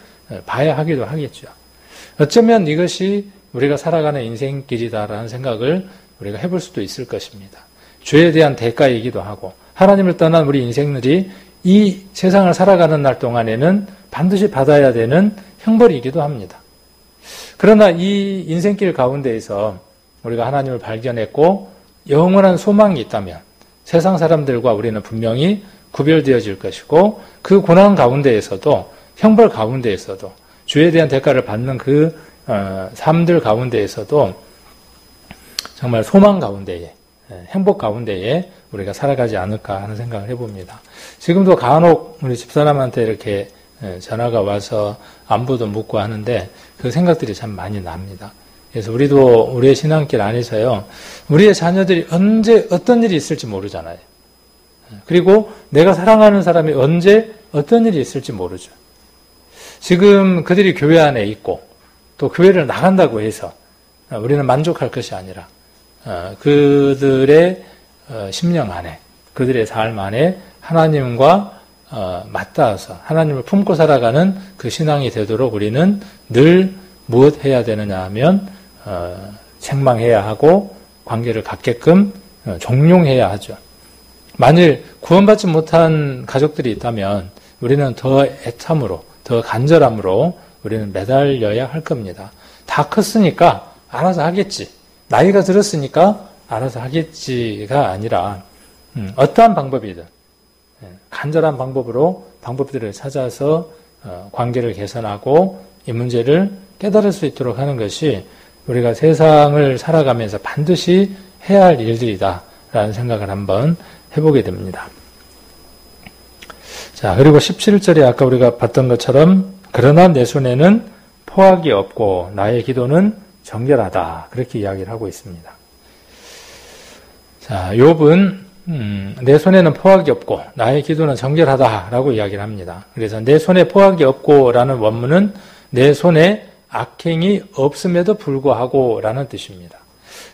봐야 하기도 하겠죠. 어쩌면 이것이 우리가 살아가는 인생길이다라는 생각을 우리가 해볼 수도 있을 것입니다. 죄에 대한 대가이기도 하고 하나님을 떠난 우리 인생들이 이 세상을 살아가는 날 동안에는 반드시 받아야 되는 형벌이기도 합니다. 그러나 이 인생길 가운데에서 우리가 하나님을 발견했고 영원한 소망이 있다면 세상 사람들과 우리는 분명히 구별되어질 것이고 그 고난 가운데에서도 형벌 가운데에서도 죄에 대한 대가를 받는 그 삶들 가운데에서도 정말 소망 가운데에 행복 가운데에 우리가 살아가지 않을까 하는 생각을 해봅니다. 지금도 간혹 우리 집사람한테 이렇게 전화가 와서 안부도 묻고 하는데 그 생각들이 참 많이 납니다. 그래서 우리도 우리의 신앙길 안에서요, 우리의 자녀들이 언제 어떤 일이 있을지 모르잖아요. 그리고 내가 사랑하는 사람이 언제 어떤 일이 있을지 모르죠. 지금 그들이 교회 안에 있고 또 교회를 나간다고 해서 우리는 만족할 것이 아니라 그들의 심령 안에, 그들의 삶 안에 하나님과 맞닿아서 하나님을 품고 살아가는 그 신앙이 되도록 우리는 늘 무엇 해야 되느냐 하면 책망해야 하고 관계를 갖게끔 종용해야 하죠. 만일 구원받지 못한 가족들이 있다면 우리는 더 애탐으로, 더 간절함으로 우리는 매달려야 할 겁니다. 다 컸으니까 알아서 하겠지. 나이가 들었으니까 알아서 하겠지가 아니라 어떠한 방법이든 간절한 방법들을 찾아서 관계를 개선하고 이 문제를 깨달을 수 있도록 하는 것이 우리가 세상을 살아가면서 반드시 해야 할 일들이다라는 생각을 한번 해보게 됩니다. 자, 그리고 17절에 아까 우리가 봤던 것처럼 그러나 내 손에는 포악이 없고 나의 기도는 정결하다. 그렇게 이야기를 하고 있습니다. 자, 욥은 내 손에는 포악이 없고 나의 기도는 정결하다라고 이야기를 합니다. 그래서 내 손에 포악이 없고라는 원문은 내 손에 악행이 없음에도 불구하고 라는 뜻입니다.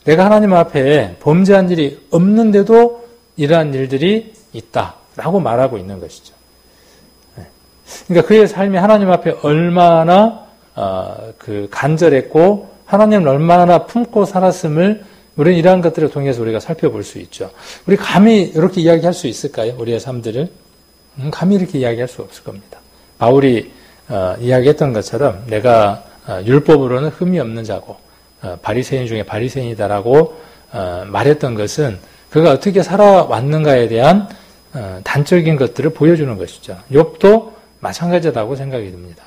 내가 하나님 앞에 범죄한 일이 없는데도 이러한 일들이 있다라고 말하고 있는 것이죠. 그러니까 그의 삶이 하나님 앞에 얼마나 간절했고 하나님을 얼마나 품고 살았음을 우리는 이러한 것들을 통해서 우리가 살펴볼 수 있죠. 우리 감히 이렇게 이야기할 수 있을까요? 우리의 삶들을? 감히 이렇게 이야기할 수 없을 겁니다. 바울이 이야기했던 것처럼 내가 율법으로는 흠이 없는 자고 바리새인 중에 바리새인이다라고 말했던 것은 그가 어떻게 살아왔는가에 대한 단적인 것들을 보여주는 것이죠. 욥도 마찬가지라고 생각이 듭니다.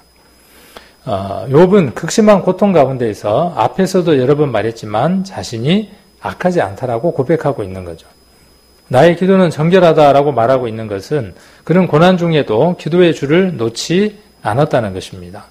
욥은 극심한 고통 가운데에서 앞에서도 여러 번 말했지만 자신이 악하지 않다라고 고백하고 있는 거죠. 나의 기도는 정결하다라고 말하고 있는 것은 그는 고난 중에도 기도의 줄을 놓지 않았다는 것입니다.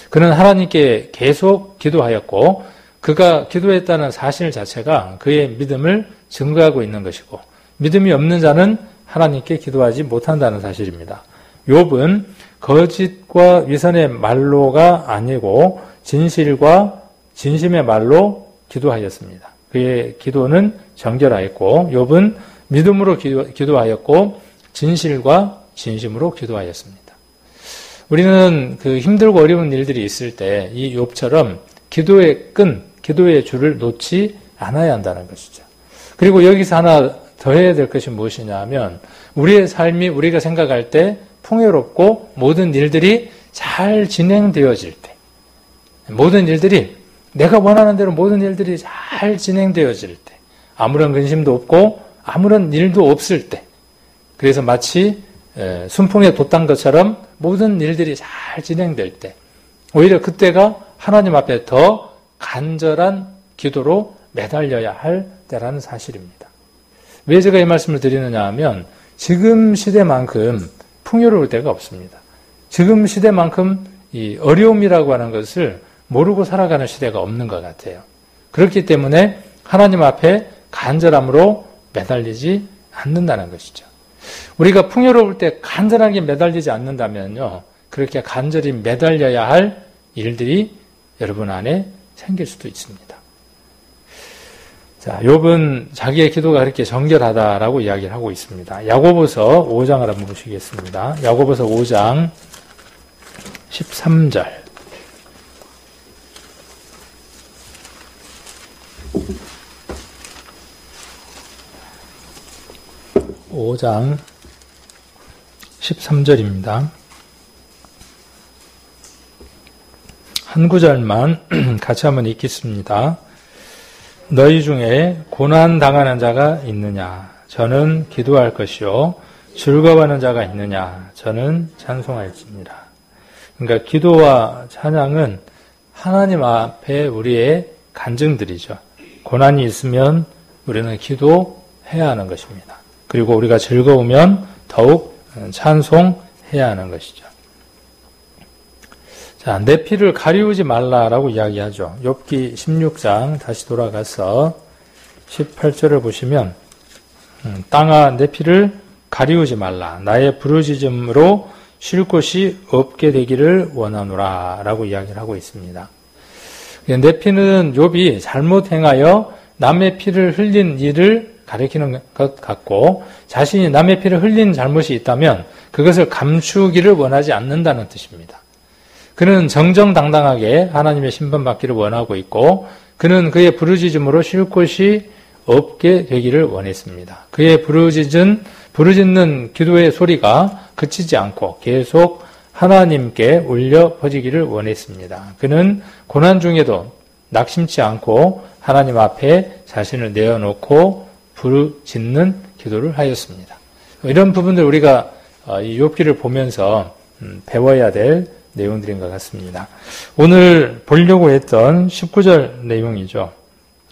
그는 하나님께 계속 기도하였고 그가 기도했다는 사실 자체가 그의 믿음을 증거하고 있는 것이고 믿음이 없는 자는 하나님께 기도하지 못한다는 사실입니다. 욥은 거짓과 위선의 말로가 아니고 진실과 진심의 말로 기도하였습니다. 그의 기도는 정결하였고 욥은 믿음으로 기도하였고 진실과 진심으로 기도하였습니다. 우리는 그 힘들고 어려운 일들이 있을 때 이 욥처럼 기도의 끈, 기도의 줄을 놓지 않아야 한다는 것이죠. 그리고 여기서 하나 더 해야 될 것이 무엇이냐 하면 우리의 삶이 우리가 생각할 때 풍요롭고 모든 일들이 잘 진행되어질 때, 모든 일들이 내가 원하는 대로 모든 일들이 잘 진행되어질 때, 아무런 근심도 없고 아무런 일도 없을 때, 그래서 마치 순풍에 돛단 것처럼 모든 일들이 잘 진행될 때, 오히려 그때가 하나님 앞에 더 간절한 기도로 매달려야 할 때라는 사실입니다. 왜 제가 이 말씀을 드리느냐 하면 지금 시대만큼 풍요로울 때가 없습니다. 지금 시대만큼 이 어려움이라고 하는 것을 모르고 살아가는 시대가 없는 것 같아요. 그렇기 때문에 하나님 앞에 간절함으로 매달리지 않는다는 것이죠. 우리가 풍요로울 때 간절하게 매달리지 않는다면요, 그렇게 간절히 매달려야 할 일들이 여러분 안에 생길 수도 있습니다. 자, 욥은 자기의 기도가 그렇게 정결하다라고 이야기를 하고 있습니다. 야고보서 5장을 한번 보시겠습니다. 야고보서 5장 13절. (5장 13절입니다. 한 구절만 같이 한번 읽겠습니다. 너희 중에 고난 당하는 자가 있느냐? 저는 기도할 것이요. 즐거워하는 자가 있느냐? 저는 찬송할지니라. 그러니까 기도와 찬양은 하나님 앞에 우리의 간증들이죠. 고난이 있으면 우리는 기도해야 하는 것입니다. 그리고 우리가 즐거우면 더욱 찬송해야 하는 것이죠. 자, 내 피를 가리우지 말라라고 이야기하죠. 욥기 16장 다시 돌아가서 18절을 보시면 땅아 내 피를 가리우지 말라. 나의 부르짖음으로 쉴 곳이 없게 되기를 원하노라 라고 이야기를 하고 있습니다. 내 피는 욥이 잘못 행하여 남의 피를 흘린 일을 가리키는 것 같고 자신이 남의 피를 흘린 잘못이 있다면 그것을 감추기를 원하지 않는다는 뜻입니다. 그는 정정당당하게 하나님의 심판받기를 원하고 있고 그는 그의 부르짖음으로 쉴 곳이 없게 되기를 원했습니다. 그의 부르짖는 기도의 소리가 그치지 않고 계속 하나님께 울려 퍼지기를 원했습니다. 그는 고난 중에도 낙심치 않고 하나님 앞에 자신을 내어놓고 부르짖는 기도를 하였습니다. 이런 부분들 우리가 이 욥기를 보면서 배워야 될 내용들인 것 같습니다. 오늘 보려고 했던 19절 내용이죠.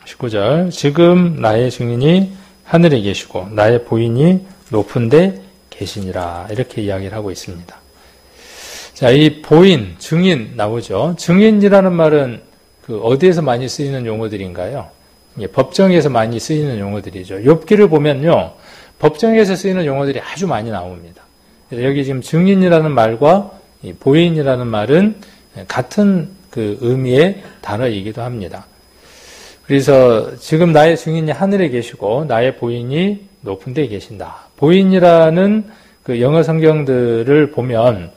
19절 지금 나의 증인이 하늘에 계시고 나의 보인이 높은 데 계시니라 이렇게 이야기를 하고 있습니다. 자, 이 보인, 증인 나오죠. 증인이라는 말은 어디에서 많이 쓰이는 용어들인가요? 법정에서 많이 쓰이는 용어들이죠. 욥기를 보면요, 법정에서 쓰이는 용어들이 아주 많이 나옵니다. 그래서 여기 지금 증인이라는 말과 이 보인이라는 말은 같은 그 의미의 단어이기도 합니다. 그래서 지금 나의 증인이 하늘에 계시고 나의 보인이 높은 데 계신다. 보인이라는 그 영어 성경들을 보면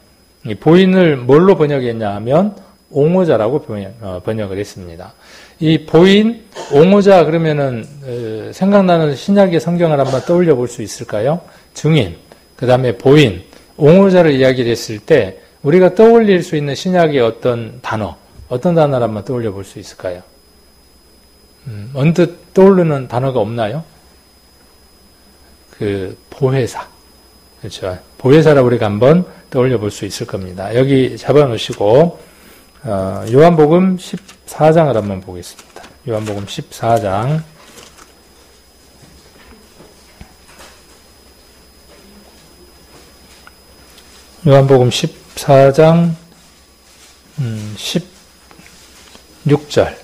이 보인을 뭘로 번역했냐 하면 옹호자라고 번역을 했습니다. 이 보인, 옹호자 그러면은 생각나는 신약의 성경을 한번 떠올려 볼 수 있을까요? 증인, 그 다음에 보인, 옹호자를 이야기를 했을 때 우리가 떠올릴 수 있는 신약의 어떤 단어를 한번 떠올려 볼 수 있을까요? 언뜻 떠오르는 단어가 없나요? 보혜사. 그렇죠. 보혜사라고 우리가 한번 떠올려 볼 수 있을 겁니다. 여기 잡아 놓으시고, 요한복음 14장을 한번 보겠습니다. 요한복음 14장. 요한복음 14장 16절.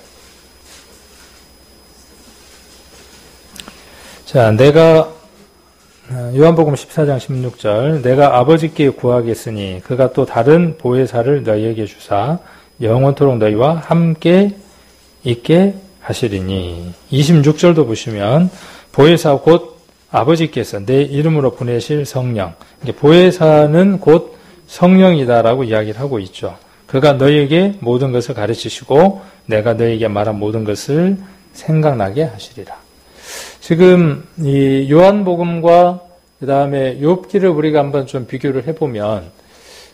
자, 요한복음 14장 16절 내가 아버지께 구하겠으니 그가 또 다른 보혜사를 너희에게 주사 영원토록 너희와 함께 있게 하시리니. 26절도 보시면 보혜사 곧 아버지께서 내 이름으로 보내실 성령. 보혜사는 곧 성령이다라고 이야기를 하고 있죠. 그가 너희에게 모든 것을 가르치시고 내가 너희에게 말한 모든 것을 생각나게 하시리라. 지금 이 요한복음과 그 다음에 욥기를 우리가 한번 좀 비교를 해보면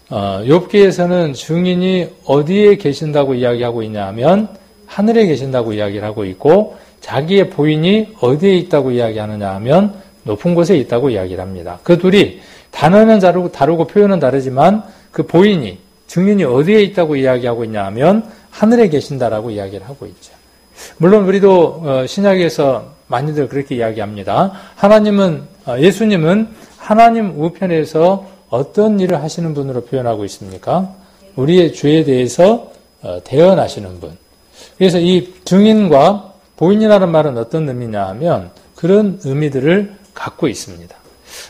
욥기에서는 증인이 어디에 계신다고 이야기하고 있냐 하면 하늘에 계신다고 이야기를 하고 있고 자기의 보인이 어디에 있다고 이야기하느냐 하면 높은 곳에 있다고 이야기를 합니다. 그 둘이 단어는 다르고 표현은 다르지만 그 보인이 증인이 어디에 있다고 이야기하고 있냐 하면 하늘에 계신다라고 이야기를 하고 있죠. 물론 우리도 신약에서 많이들 그렇게 이야기합니다. 예수님은 하나님 우편에서 어떤 일을 하시는 분으로 표현하고 있습니까? 우리의 죄에 대해서 대언하시는 분. 그래서 이 증인과 보인이라는 말은 어떤 의미냐 하면 그런 의미들을 갖고 있습니다.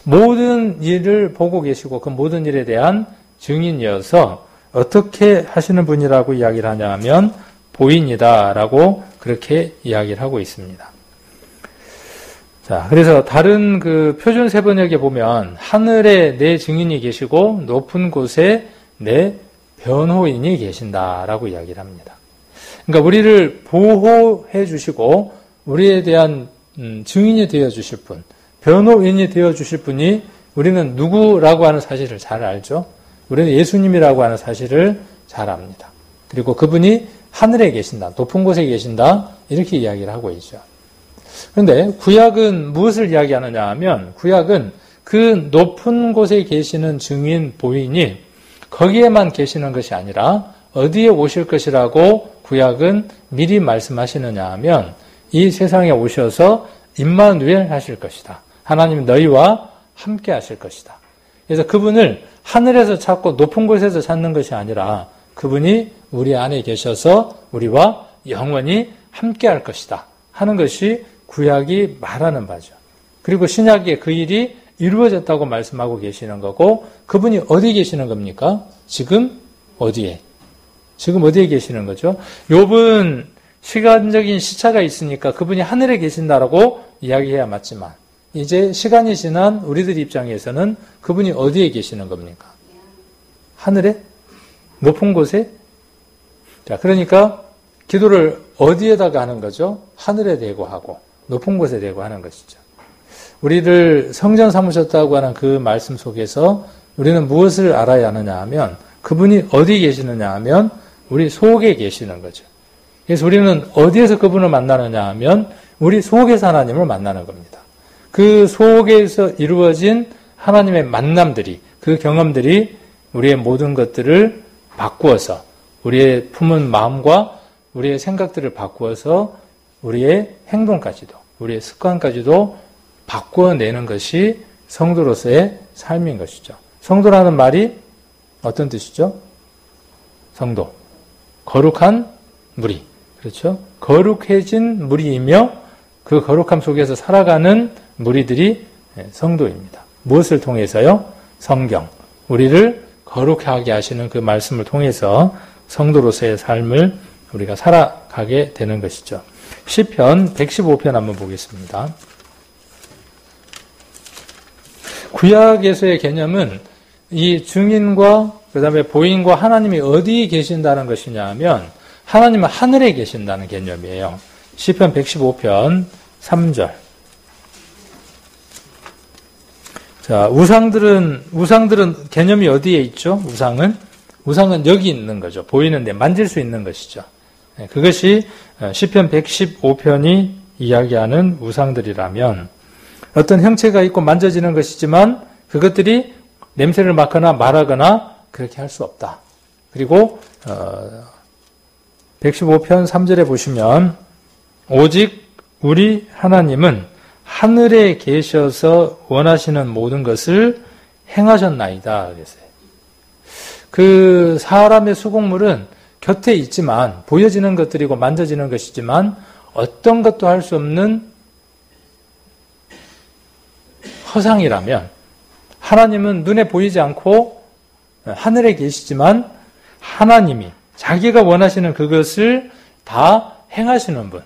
모든 일을 보고 계시고 그 모든 일에 대한 증인이어서 어떻게 하시는 분이라고 이야기를 하냐 하면 보인이다라고 그렇게 이야기를 하고 있습니다. 자, 그래서 다른 그 표준 세번역에 보면 하늘에 내 증인이 계시고 높은 곳에 내 변호인이 계신다라고 이야기를 합니다. 그러니까 우리를 보호해 주시고 우리에 대한 증인이 되어 주실 분, 변호인이 되어 주실 분이 우리는 누구라고 하는 사실을 잘 알죠. 우리는 예수님이라고 하는 사실을 잘 압니다. 그리고 그분이 하늘에 계신다, 높은 곳에 계신다 이렇게 이야기를 하고 있죠. 그런데 구약은 무엇을 이야기하느냐 하면 구약은 그 높은 곳에 계시는 증인, 보인이 거기에만 계시는 것이 아니라 어디에 오실 것이라고 구약은 미리 말씀하시느냐 하면 이 세상에 오셔서 임마누엘 하실 것이다. 하나님 너희와 함께 하실 것이다. 그래서 그분을 하늘에서 찾고 높은 곳에서 찾는 것이 아니라 그분이 우리 안에 계셔서 우리와 영원히 함께 할 것이다 하는 것이 구약이 말하는 바죠. 그리고 신약에 그 일이 이루어졌다고 말씀하고 계시는 거고 그분이 어디 계시는 겁니까? 지금 어디에? 지금 어디에 계시는 거죠? 욥은 시간적인 시차가 있으니까 그분이 하늘에 계신다라고 이야기해야 맞지만 이제 시간이 지난 우리들 입장에서는 그분이 어디에 계시는 겁니까? 하늘에? 높은 곳에? 자, 그러니까 기도를 어디에다가 하는 거죠? 하늘에 대고 하고 높은 곳에 대고 하는 것이죠. 우리를 성전 삼으셨다고 하는 그 말씀 속에서 우리는 무엇을 알아야 하느냐 하면 그분이 어디 계시느냐 하면 우리 속에 계시는 거죠. 그래서 우리는 어디에서 그분을 만나느냐 하면 우리 속에서 하나님을 만나는 겁니다. 그 속에서 이루어진 하나님의 만남들이, 그 경험들이 우리의 모든 것들을 바꾸어서 우리의 품은 마음과 우리의 생각들을 바꾸어서 우리의 행동까지도, 우리의 습관까지도 바꾸어내는 것이 성도로서의 삶인 것이죠. 성도라는 말이 어떤 뜻이죠? 성도. 거룩한 무리. 그렇죠? 거룩해진 무리이며 그 거룩함 속에서 살아가는 무리들이 성도입니다. 무엇을 통해서요? 성경. 우리를 거룩하게 하시는 그 말씀을 통해서 성도로서의 삶을 우리가 살아가게 되는 것이죠. 시편 115편 한번 보겠습니다. 구약에서의 개념은 이 증인과 그 다음에 보인과 하나님이 어디에 계신다는 것이냐 하면 하나님은 하늘에 계신다는 개념이에요. 시편 115편 3절. 자, 우상들은 개념이 어디에 있죠? 우상은 여기 있는 거죠. 보이는데 만질 수 있는 것이죠. 그것이 시편 115편이 이야기하는 우상들이라면 어떤 형체가 있고 만져지는 것이지만 그것들이 냄새를 맡거나 말하거나 그렇게 할 수 없다. 그리고 115편 3절에 보시면 오직 우리 하나님은 하늘에 계셔서 원하시는 모든 것을 행하셨나이다. 그랬어요. 그 사람의 수공물은 곁에 있지만 보여지는 것들이고 만져지는 것이지만 어떤 것도 할 수 없는 허상이라면 하나님은 눈에 보이지 않고 하늘에 계시지만 하나님이 자기가 원하시는 그것을 다 행하시는 분,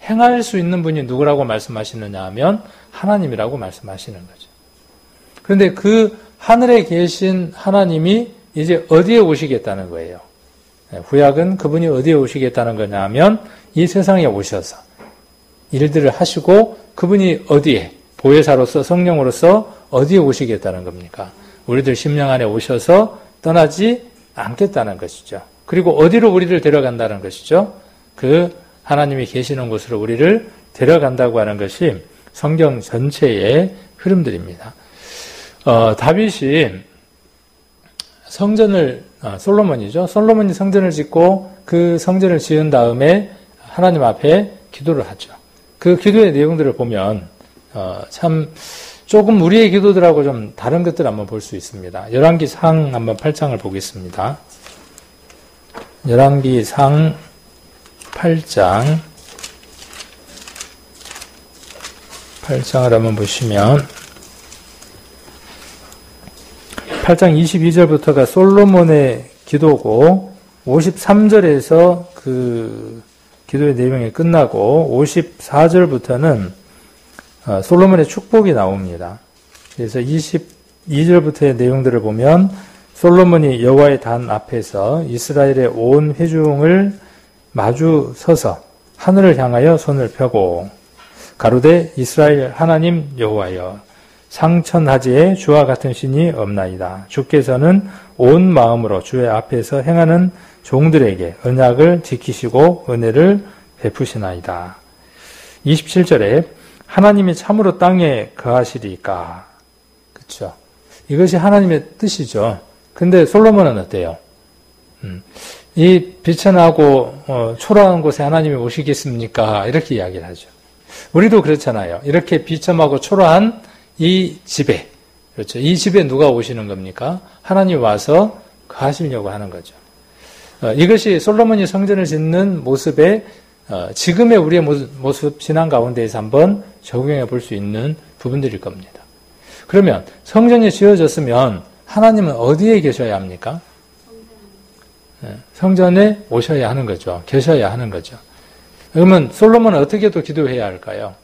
행할 수 있는 분이 누구라고 말씀하시느냐 하면 하나님이라고 말씀하시는 거죠. 그런데 그 하늘에 계신 하나님이 이제 어디에 오시겠다는 거예요? 구약은 그분이 어디에 오시겠다는 거냐 하면 이 세상에 오셔서 일들을 하시고 그분이 어디에 보혜사로서 성령으로서 어디에 오시겠다는 겁니까? 우리들 심령 안에 오셔서 떠나지 않겠다는 것이죠. 그리고 어디로 우리를 데려간다는 것이죠. 그 하나님이 계시는 곳으로 우리를 데려간다고 하는 것이 성경 전체의 흐름들입니다. 다윗이 성전을 솔로몬이죠. 솔로몬이 성전을 짓고 그 성전을 지은 다음에 하나님 앞에 기도를 하죠. 그 기도의 내용들을 보면 참 조금 우리의 기도들하고 좀 다른 것들을 한번 볼 수 있습니다. 열왕기상 한번 8장을 보겠습니다. 열왕기상 8장을 한번 보시면 8장 22절부터가 솔로몬의 기도고 53절에서 그 기도의 내용이 끝나고 54절부터는 솔로몬의 축복이 나옵니다. 그래서 22절부터의 내용들을 보면 솔로몬이 여호와의 단 앞에서 이스라엘의 온 회중을 마주 서서 하늘을 향하여 손을 펴고 가로되 이스라엘 하나님 여호와여 상천하지에 주와 같은 신이 없나이다. 주께서는 온 마음으로 주의 앞에서 행하는 종들에게 언약을 지키시고 은혜를 베푸시나이다. 27절에 하나님이 참으로 땅에 거하시리까. 그렇죠. 이것이 하나님의 뜻이죠. 근데 솔로몬은 어때요? 이 비천하고 초라한 곳에 하나님이 오시겠습니까? 이렇게 이야기를 하죠. 우리도 그렇잖아요. 이렇게 비참하고 초라한 이 집에, 그렇죠. 이 집에 누가 오시는 겁니까? 하나님이 와서 거하시려고 하는 거죠. 이것이 솔로몬이 성전을 짓는 모습에 지금의 우리의 모습 신앙 가운데에서 한번 적용해 볼 수 있는 부분들일 겁니다. 그러면 성전이 지어졌으면 하나님은 어디에 계셔야 합니까? 성전에 오셔야 하는 거죠. 계셔야 하는 거죠. 그러면 솔로몬은 어떻게 또 기도해야 할까요?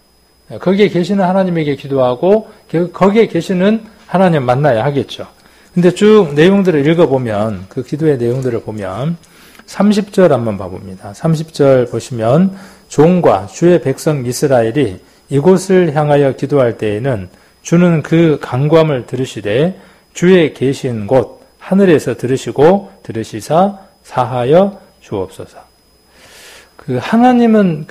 거기에 계시는 하나님에게 기도하고 거기에 계시는 하나님 만나야 하겠죠. 근데 쭉 내용들을 읽어보면 그 기도의 내용들을 보면 30절 한번 봐봅니다. 30절 보시면 종과 주의 백성 이스라엘이 이곳을 향하여 기도할 때에는 주는 그 간구함을 들으시되 주의 계신 곳 하늘에서 들으시고 들으시사 사하여 주옵소서. 그 하나님은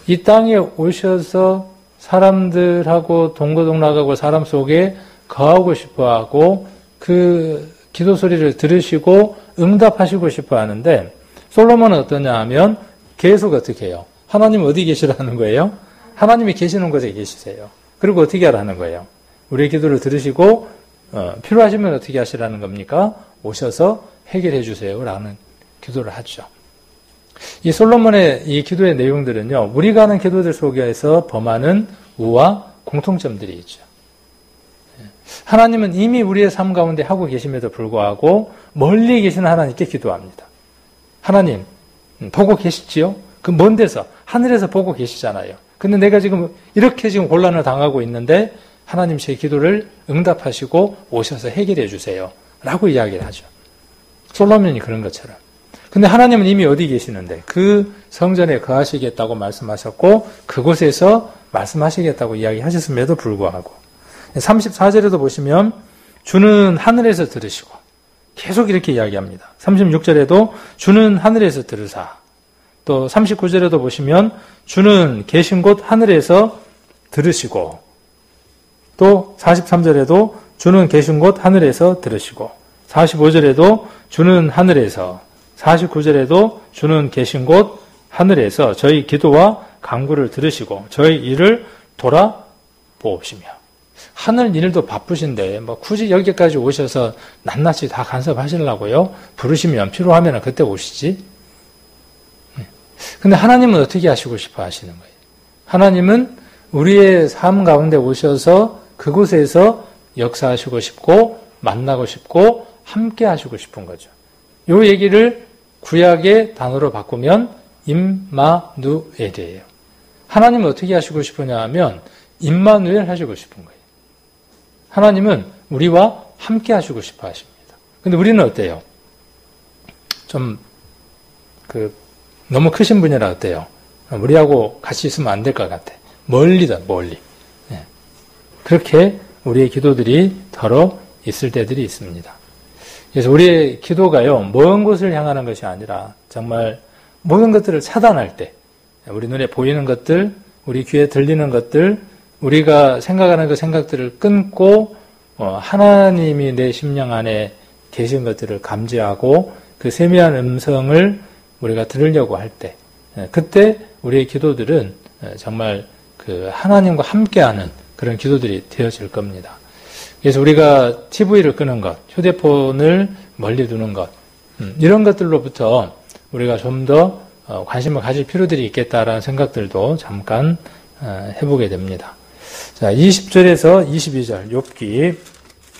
이 땅에 오셔서 사람들하고 동거동락하고 사람 속에 거하고 싶어하고 그 기도 소리를 들으시고 응답하시고 싶어하는데 솔로몬은 어떠냐 하면 계속 어떻게 해요? 하나님 어디 계시라는 거예요? 하나님이 계시는 곳에 계시세요. 그리고 어떻게 하라는 거예요? 우리의 기도를 들으시고 필요하시면 어떻게 하시라는 겁니까? 오셔서 해결해 주세요 라는 기도를 하죠. 이 솔로몬의 이 기도의 내용들은요, 우리가 하는 기도들 속에서 범하는 우와 공통점들이 있죠. 하나님은 이미 우리의 삶 가운데 하고 계심에도 불구하고 멀리 계신 하나님께 기도합니다. 하나님, 보고 계시지요? 그 먼 데서, 하늘에서 보고 계시잖아요. 근데 내가 지금 이렇게 지금 곤란을 당하고 있는데 하나님 제 기도를 응답하시고 오셔서 해결해 주세요. 라고 이야기를 하죠. 솔로몬이 그런 것처럼. 근데 하나님은 이미 어디 계시는데 그 성전에 거하시겠다고 말씀하셨고 그곳에서 말씀하시겠다고 이야기하셨음에도 불구하고 34절에도 보시면 주는 하늘에서 들으시고 계속 이렇게 이야기합니다. 36절에도 주는 하늘에서 들으사 또 39절에도 보시면 주는 계신 곳 하늘에서 들으시고 또 43절에도 주는 계신 곳 하늘에서 들으시고 45절에도 주는 하늘에서 49절에도 주는 계신 곳 하늘에서 저희 기도와 간구를 들으시고 저희 일을 돌아보옵시며 하늘 일도 바쁘신데 뭐 굳이 여기까지 오셔서 낱낱이 다 간섭하시려고요? 부르시면 필요하면 그때 오시지. 근데 하나님은 어떻게 하시고 싶어 하시는 거예요? 하나님은 우리의 삶 가운데 오셔서 그곳에서 역사하시고 싶고 만나고 싶고 함께 하시고 싶은 거죠. 이 얘기를 구약의 단어로 바꾸면 임마누엘이에요. 하나님은 어떻게 하시고 싶으냐 하면 임마누엘 하시고 싶은 거예요. 하나님은 우리와 함께 하시고 싶어 하십니다. 근데 우리는 어때요? 좀 너무 크신 분이라 어때요? 우리하고 같이 있으면 안 될 것 같아. 멀리다, 멀리. 예. 그렇게 우리의 기도들이 덜어 있을 때들이 있습니다. 그래서 우리의 기도가요, 먼 곳을 향하는 것이 아니라 정말 모든 것들을 차단할 때, 우리 눈에 보이는 것들, 우리 귀에 들리는 것들, 우리가 생각하는 그 생각들을 끊고 하나님이 내 심령 안에 계신 것들을 감지하고 그 세미한 음성을 우리가 들으려고 할 때, 그때 우리의 기도들은 정말 그 하나님과 함께하는 그런 기도들이 되어질 겁니다. 그래서 우리가 TV를 끄는 것, 휴대폰을 멀리 두는 것, 이런 것들로부터 우리가 좀 더 관심을 가질 필요들이 있겠다라는 생각들도 잠깐 해보게 됩니다. 자, 20절에서 22절 욥기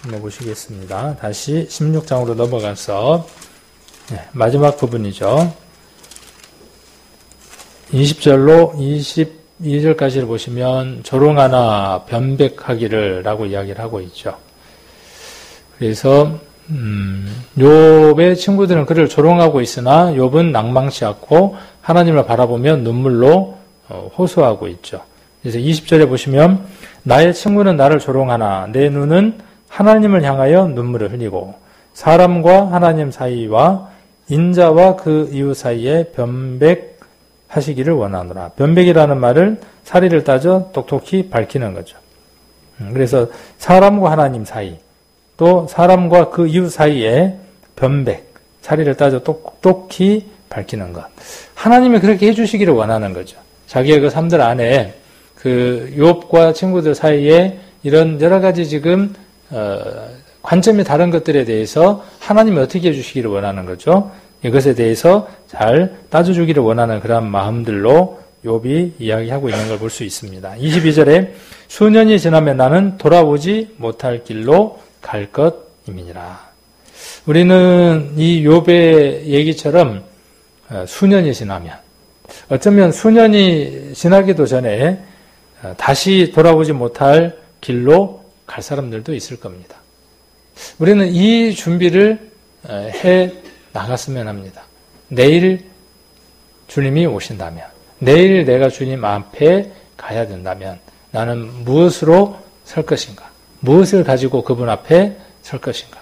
한번 보시겠습니다. 다시 16장으로 넘어가서 마지막 부분이죠. 20절로 22절까지를 보시면 조롱하나 변백하기를 라고 이야기를 하고 있죠. 그래서 욥의 친구들은 그를 조롱하고 있으나 욥은 낭망치 않고 하나님을 바라보며 눈물로 호소하고 있죠. 그래서 20절에 보시면 나의 친구는 나를 조롱하나 내 눈은 하나님을 향하여 눈물을 흘리고 사람과 하나님 사이와 인자와 그 이웃 사이에 변백하시기를 원하노라. 변백이라는 말을 사리를 따져 똑똑히 밝히는 거죠. 그래서 사람과 하나님 사이, 또 사람과 그 이웃 사이에 변백, 사리를 따져 똑똑히 밝히는 것. 하나님이 그렇게 해주시기를 원하는 거죠. 자기의 그 삶들 안에 그 욥과 친구들 사이에 이런 여러 가지 지금 관점이 다른 것들에 대해서 하나님이 어떻게 해주시기를 원하는 거죠. 이것에 대해서 잘 따져주기를 원하는 그런 마음들로 욥이 이야기하고 있는 걸 볼 수 있습니다. 22절에 수년이 지나면 나는 돌아오지 못할 길로 갈 것임이니라. 우리는 이 욥의 얘기처럼 수년이 지나면, 어쩌면 수년이 지나기도 전에 다시 돌아오지 못할 길로 갈 사람들도 있을 겁니다. 우리는 이 준비를 해 나갔으면 합니다. 내일 주님이 오신다면, 내일 내가 주님 앞에 가야 된다면 나는 무엇으로 설 것인가? 무엇을 가지고 그분 앞에 설 것인가?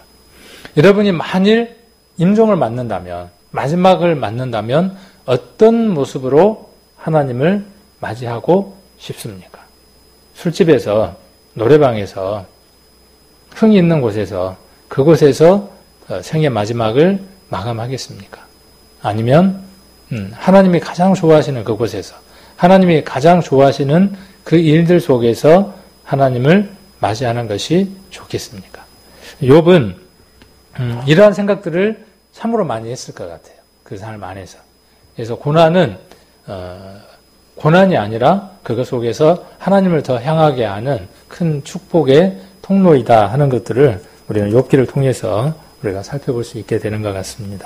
여러분이 만일 임종을 맞는다면, 마지막을 맞는다면 어떤 모습으로 하나님을 맞이하고 싶습니까? 술집에서, 노래방에서, 흥이 있는 곳에서, 그곳에서 생의 마지막을 마감하겠습니까? 아니면 하나님이 가장 좋아하시는 그곳에서, 하나님이 가장 좋아하시는 그 일들 속에서 하나님을 맞이하는 것이 좋겠습니까? 욥은 이러한 생각들을 참으로 많이 했을 것 같아요. 그 삶 안에서. 그래서 고난은 고난이 아니라 그것 속에서 하나님을 더 향하게 하는 큰 축복의 통로이다 하는 것들을 우리는 욥기를 통해서 우리가 살펴볼 수 있게 되는 것 같습니다.